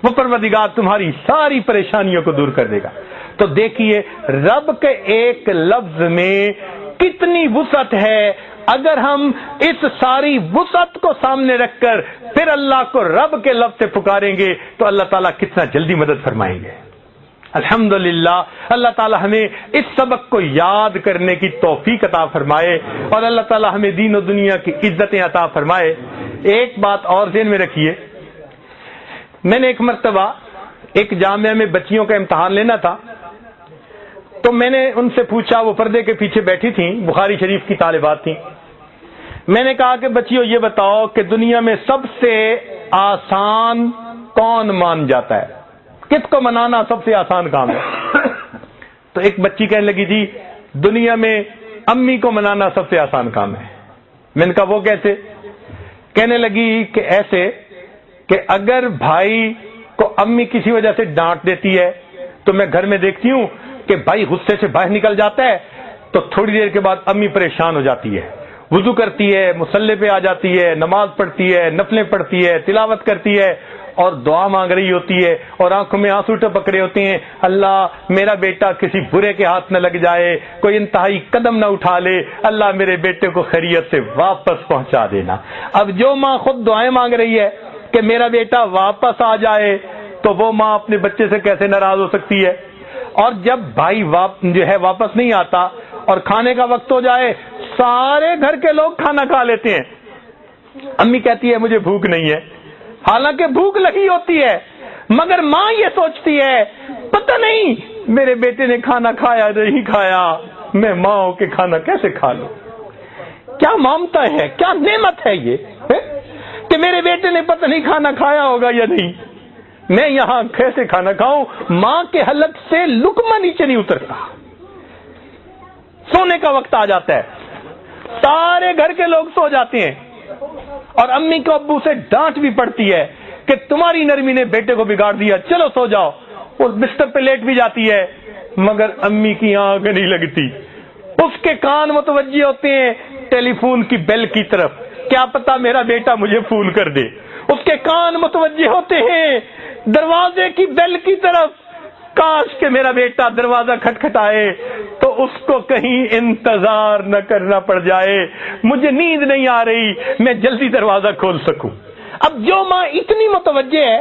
وہ پروردگار تمہاری ساری پریشانیوں کو دور کر دے گا. تو دیکھیے رب کے ایک لفظ میں کتنی وسعت ہے. اگر ہم اس ساری وسعت کو سامنے رکھ کر پھر اللہ کو رب کے لفظ سے پکاریں گے تو اللہ تعالیٰ کتنا جلدی مدد فرمائیں گے. الحمدللہ اللہ تعالیٰ ہمیں اس سبق کو یاد کرنے کی توفیق عطا فرمائے اور اللہ تعالیٰ ہمیں دین و دنیا کی عزتیں عطا فرمائے. ایک بات اور ذہن میں رکھیے, میں نے ایک مرتبہ ایک جامعہ میں بچیوں کا امتحان لینا تھا, تو میں نے ان سے پوچھا, وہ پردے کے پیچھے بیٹھی تھیں, بخاری شریف کی طالبات تھیں. میں نے کہا کہ بچیوں یہ بتاؤ کہ دنیا میں سب سے آسان کون مان جاتا ہے, کس کو منانا سب سے آسان کام ہے. تو ایک بچی کہنے لگی جی دنیا میں امی کو منانا سب سے آسان کام ہے. میں نے کہا وہ کیسے؟ کہنے لگی کہ ایسے کہ اگر بھائی کو امی کسی وجہ سے ڈانٹ دیتی ہے تو میں گھر میں دیکھتی ہوں کہ بھائی غصے سے باہر نکل جاتا ہے, تو تھوڑی دیر کے بعد امی پریشان ہو جاتی ہے, وضو کرتی ہے, مصلی پہ آ جاتی ہے, نماز پڑھتی ہے, نفلیں پڑھتی ہے, تلاوت کرتی ہے, اور دعا مانگ رہی ہوتی ہے اور آنکھوں میں آنسو ٹپک رہے ہوتے ہیں, اللہ میرا بیٹا کسی برے کے ہاتھ نہ لگ جائے, کوئی انتہائی قدم نہ اٹھا لے, اللہ میرے بیٹے کو خیریت سے واپس پہنچا دینا. اب جو ماں خود دعائیں مانگ رہی ہے کہ میرا بیٹا واپس آ جائے, تو وہ ماں اپنے بچے سے کیسے ناراض ہو سکتی ہے؟ اور جب بھائی جو ہے واپس نہیں آتا اور کھانے کا وقت ہو جائے, سارے گھر کے لوگ کھانا کھا لیتے ہیں, امی کہتی ہے مجھے بھوک نہیں ہے, حالانکہ بھوک لگی ہوتی ہے, مگر ماں یہ سوچتی ہے پتہ نہیں میرے بیٹے نے کھانا کھایا نہیں کھایا, میں ماں ہو کے کھانا کیسے کھا لوں. کیا ممتا ہے, کیا نعمت ہے یہ کہ میرے بیٹے نے پتہ نہیں کھانا کھایا ہوگا یا نہیں, میں یہاں کیسے کھانا کھاؤں. ماں کے حلق سے لقمہ نیچے نہیں اترتا. سونے کا وقت آ جاتا ہے, سارے گھر کے لوگ سو جاتے ہیں, اور امی کو ابو سے ڈانٹ بھی پڑتی ہے کہ تمہاری نرمی نے بیٹے کو بگاڑ دیا, چلو سو جاؤ. وہ بستر پہ لیٹ بھی جاتی ہے, مگر امی کی آنکھ نہیں لگتی. اس کے کان متوجہ ہوتے ہیں ٹیلی فون کی بیل کی طرف, کیا پتا میرا بیٹا مجھے فون کر دے. اس کے کان متوجہ ہوتے ہیں دروازے کی بیل کی طرف, کاش کہ میرا بیٹا دروازہ کھٹکھٹائے تو اس کو کہیں انتظار نہ کرنا پڑ جائے, مجھے نیند نہیں آ رہی, میں جلدی دروازہ کھول سکوں. اب جو ماں اتنی متوجہ ہے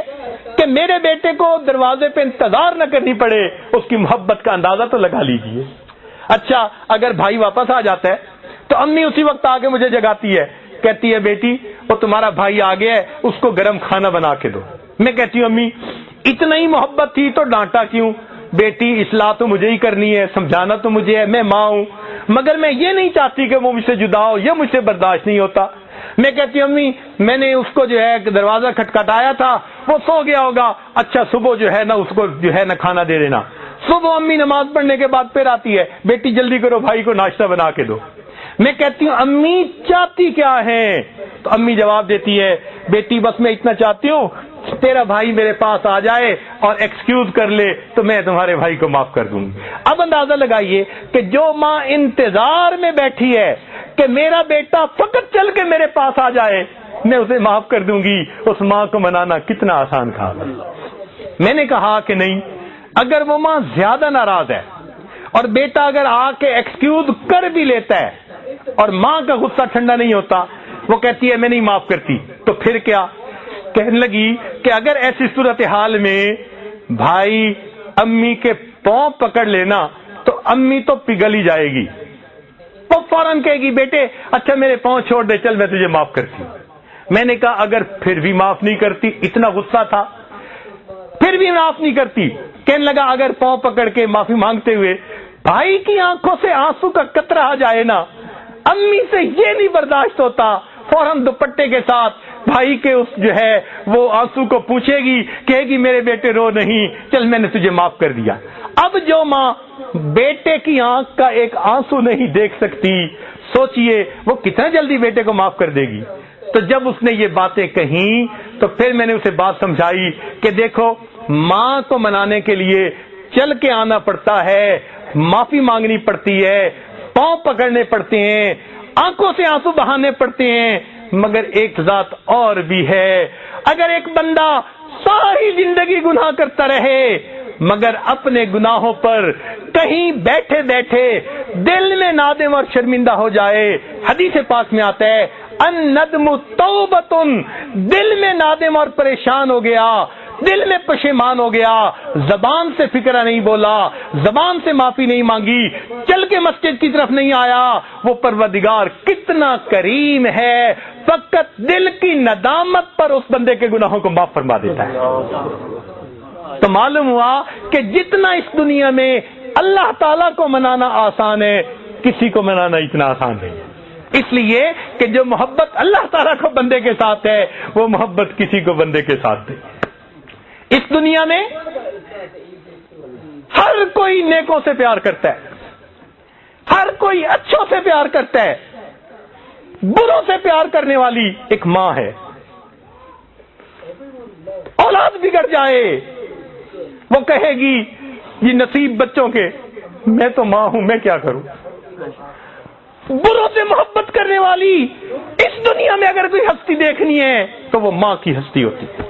کہ میرے بیٹے کو دروازے پہ انتظار نہ کرنی پڑے, اس کی محبت کا اندازہ تو لگا لیجئے. اچھا اگر بھائی واپس آ جاتا ہے تو امی اسی وقت آ کے مجھے جگاتی ہے, کہتی ہے بیٹی وہ تمہارا بھائی آ گیا ہے, اس کو گرم کھانا بنا کے دو. میں کہتی ہوں امی اتنا ہی محبت تھی تو ڈانٹا کیوں؟ بیٹی اصلاح تو مجھے ہی کرنی ہے, سمجھانا تو مجھے ہے, میں ماں ہوں, مگر میں یہ نہیں چاہتی کہ وہ مجھ سے جدا ہو, یہ مجھ سے برداشت نہیں ہوتا. میں کہتی ہوں امی میں نے اس کو جو ہے دروازہ کھٹکھٹایا تھا, وہ سو گیا ہوگا, اچھا صبح جو ہے نا اس کو جو ہے نا کھانا دے دینا. صبح امی نماز پڑھنے کے بعد پھر آتی ہے, بیٹی جلدی کرو بھائی کو ناشتہ بنا کے دو. میں کہتی ہوں امی چاہتی کیا ہے؟ تو امی جواب دیتی ہے بیٹی بس میں اتنا چاہتی ہوں تیرا بھائی میرے پاس آ جائے اور ایکسکیوز کر لے تو میں تمہارے بھائی کو معاف کر دوں گی. اب اندازہ لگائیے کہ جو ماں انتظار میں بیٹھی ہے کہ میرا بیٹا فقط چل کے میرے پاس آ جائے میں اسے معاف کر دوں گی, اس ماں کو منانا کتنا آسان تھا. میں نے کہا کہ نہیں, اگر وہ ماں زیادہ ناراض ہے اور بیٹا اگر آ کے ایکسکیوز کر بھی لیتا ہے اور ماں کا غصہ ٹھنڈا نہیں ہوتا, وہ کہتی ہے میں نہیں معاف کرتی, تو پھر کیا؟ کہنے لگی کہ اگر ایسی صورتحال میں بھائی امی کے پاؤں پکڑ لینا تو امی تو پگھل ہی جائے گی, وہ فوراً کہے گی بیٹے اچھا میرے پاؤں چھوڑ دے, چل میں تجھے معاف کرتی ہوں. میں نے کہا اگر پھر بھی معاف نہیں کرتی, اتنا غصہ تھا, پھر بھی معاف نہیں کرتی. کہنے لگا اگر پاؤں پکڑ کے معافی مانگتے ہوئے بھائی کی آنکھوں سے آنسو کا قطرہ آ جائے نا, امی سے یہ نہیں برداشت ہوتا, فوراً دوپٹے کے ساتھ بھائی کے اس جو ہے وہ آنسو کو پوچھے گی, کہے گی میرے بیٹے رو نہیں, چل میں نے تجھے معاف کر دیا. اب جو ماں بیٹے کی آنکھ کا ایک آنسو نہیں دیکھ سکتی, سوچئے وہ کتنا جلدی بیٹے کو معاف کر دے گی. تو جب اس نے یہ باتیں کہیں تو پھر میں نے اسے بات سمجھائی کہ دیکھو ماں کو منانے کے لیے چل کے آنا پڑتا ہے, معافی مانگنی پڑتی ہے, پاؤں پکڑنے پڑتے ہیں, آنکھوں سے آنسو بہانے پڑتے ہیں, مگر ایک ذات اور بھی ہے. اگر ایک بندہ ساری زندگی گناہ کرتا رہے مگر اپنے گناہوں پر کہیں بیٹھے بیٹھے دل میں نادم اور شرمندہ ہو جائے, حدیث پاک میں آتا ہے الندم توبۃ, دل میں نادم اور پریشان ہو گیا, دل میں پشیمان ہو گیا, زبان سے فکرہ نہیں بولا, زبان سے معافی نہیں مانگی, چل کے مسجد کی طرف نہیں آیا, وہ پروردگار کتنا کریم ہے, فقط دل کی ندامت پر اس بندے کے گناہوں کو معاف فرما دیتا ہے. تو معلوم ہوا کہ جتنا اس دنیا میں اللہ تعالیٰ کو منانا آسان ہے, کسی کو منانا اتنا آسان نہیں. اس لیے کہ جو محبت اللہ تعالیٰ کو بندے کے ساتھ ہے وہ محبت کسی کو بندے کے ساتھ نہیں. اس دنیا میں ہر کوئی نیکوں سے پیار کرتا ہے, ہر کوئی اچھوں سے پیار کرتا ہے, بروں سے پیار کرنے والی ایک ماں ہے. اولاد بگڑ جائے وہ کہے گی یہ نصیب بچوں کے, میں تو ماں ہوں, میں کیا کروں. بروں سے محبت کرنے والی اس دنیا میں اگر کوئی ہستی دیکھنی ہے تو وہ ماں کی ہستی ہوتی ہے.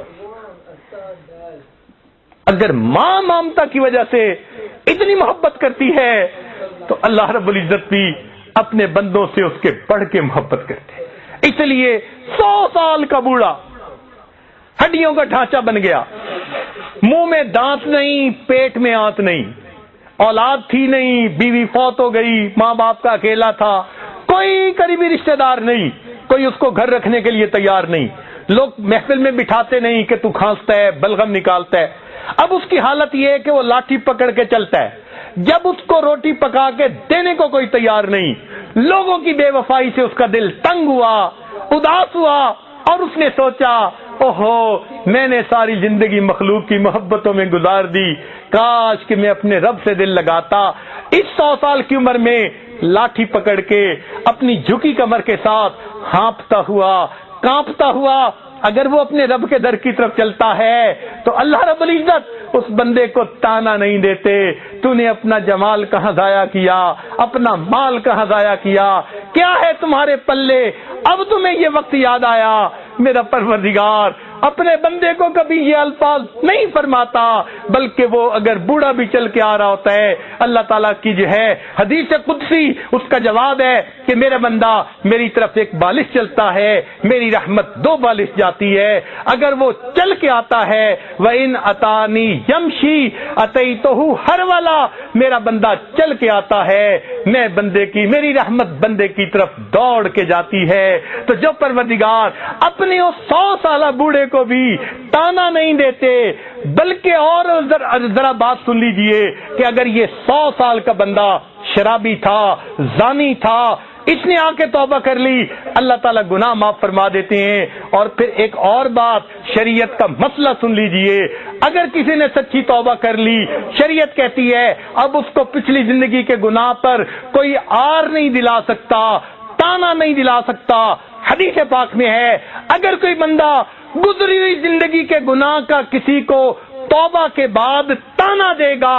اگر ماں ممتا کی وجہ سے اتنی محبت کرتی ہے تو اللہ رب العزت بھی اپنے بندوں سے اس کے بڑھ کے محبت کرتے. اس لیے 100 سال کا بوڑھا ہڈیوں کا ڈھانچہ بن گیا, منہ میں دانت نہیں, پیٹ میں آنت نہیں, اولاد تھی نہیں, بیوی فوت ہو گئی, ماں باپ کا اکیلا تھا, کوئی قریبی رشتہ دار نہیں, کوئی اس کو گھر رکھنے کے لیے تیار نہیں, لوگ محفل میں بٹھاتے نہیں کہ تو کھانستا ہے, بلغم نکالتا ہے. اب اس کی حالت یہ ہے کہ وہ لاٹھی پکڑ کے چلتا ہے. جب اس کو روٹی پکا کے دینے کو کوئی تیار نہیں, لوگوں کی بے وفائی سے اس کا دل تنگ ہوا, اداس ہوا, اور اس نے سوچا اوہو میں نے ساری زندگی مخلوق کی محبتوں میں گزار دی, کاش کہ میں اپنے رب سے دل لگاتا. اس 100 سال کی عمر میں لاٹھی پکڑ کے اپنی جھکی کمر کے ساتھ ہانپتا ہوا, کانپتا ہوا اگر وہ اپنے رب کے در کی طرف چلتا ہے تو اللہ رب العزت اس بندے کو تانا نہیں دیتے, تو نے اپنا جمال کہاں ضائع کیا, اپنا مال کہاں ضائع کیا, کیا ہے تمہارے پلے, اب تمہیں یہ وقت یاد آیا. میرا پروردگار اپنے بندے کو کبھی یہ الفاظ نہیں فرماتا, بلکہ وہ اگر بوڑھا بھی چل کے آ رہا ہوتا ہے, اللہ تعالیٰ کی جو ہے حدیث قدسی اس کا جواب ہے کہ میرا بندہ میری طرف ایک بالش چلتا ہے, میری رحمت 2 بالش جاتی ہے. اگر وہ چل کے آتا ہے وَإِنْ أَتَانِي يَمْشِي أَتَيْتُهُ هَرْوَلًا, میرا بندہ چل کے آتا ہے, میں بندے کی, میری رحمت بندے کی طرف دوڑ کے جاتی ہے. تو جو پروردگار اپنے اس 100 سالہ بوڑھے کو بھی تانا نہیں دیتے, بلکہ اور ذرا بات سن لیجئے کہ اگر یہ 100 سال کا بندہ شرابی تھا, زانی تھا, اس نے آ کے توبہ کر لی, اللہ تعالیٰ گناہ معاف فرما دیتے ہیں. اور پھر ایک اور بات, شریعت کا مسئلہ سن لیجئے, اگر کسی نے سچی توبہ کر لی, شریعت کہتی ہے اب اس کو پچھلی زندگی کے گناہ پر کوئی آر نہیں دلا سکتا, تانا نہیں دلا سکتا. حدیث پاک میں ہے اگر کوئی بندہ گزری ہوئی زندگی کے گناہ کا کسی کو توبہ کے بعد تانا دے گا,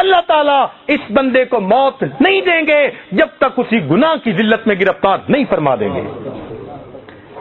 اللہ تعالیٰ اس بندے کو موت نہیں دیں گے جب تک اسی گناہ کی ذلت میں گرفتار نہیں فرما دیں گے.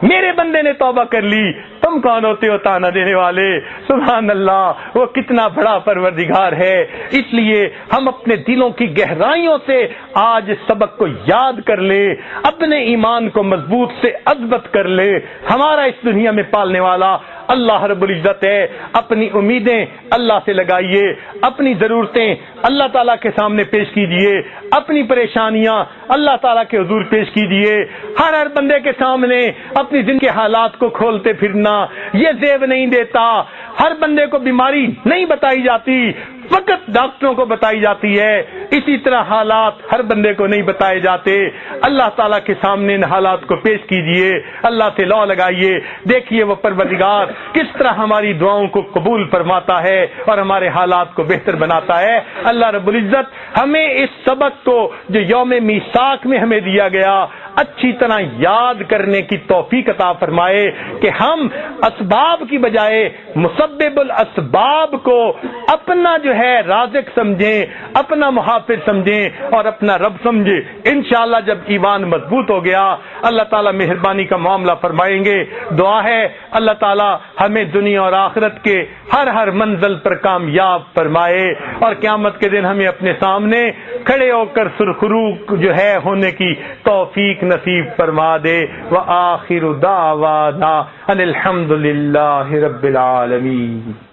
میرے بندے نے توبہ کر لی, تم کون ہوتے ہو تانا دینے والے. سبحان اللہ, وہ کتنا بڑا پروردگار ہے. اس لیے ہم اپنے دلوں کی گہرائیوں سے آج سبق کو یاد کر لے, اپنے ایمان کو مضبوط سے اثبت کر لے. ہمارا اس دنیا میں پالنے والا اللہ رب العزت ہے. اپنی امیدیں اللہ سے لگائیے, اپنی ضرورتیں اللہ تعالیٰ کے سامنے پیش کیجئے, اپنی پریشانیاں اللہ تعالیٰ کے حضور پیش کیجئے. ہر بندے کے سامنے اپنی زندگی کے حالات کو کھولتے پھرنا یہ زیب نہیں دیتا. ہر بندے کو بیماری نہیں بتائی جاتی, فقط ڈاکٹروں کو بتائی جاتی ہے. اسی طرح حالات ہر بندے کو نہیں بتائے جاتے. اللہ تعالیٰ کے سامنے ان حالات کو پیش کیجئے, اللہ سے لو لگائیے, دیکھیے وہ پروردگار کس طرح ہماری دعاؤں کو قبول فرماتا ہے اور ہمارے حالات کو بہتر بناتا ہے. اللہ رب العزت ہمیں اس سبق کو جو یوم میثاق میں ہمیں دیا گیا اچھی طرح یاد کرنے کی توفیق عطا فرمائے کہ ہم اسباب کی بجائے مسبب الاسباب کو اپنا جو ہے رازق سمجھیں, اپنا محافظ سمجھیں اور اپنا رب سمجھیں. انشاءاللہ جب ایمان مضبوط ہو گیا اللہ تعالیٰ مہربانی کا معاملہ فرمائیں گے. دعا ہے اللہ تعالیٰ ہمیں دنیا اور آخرت کے ہر منزل پر کامیاب فرمائے اور قیامت کے دن ہمیں اپنے سامنے کھڑے ہو کر سرخرو جو ہے ہونے کی توفیق نصیب فرما دے. وآخر دعوانا ان الحمد للہ رب العالمین.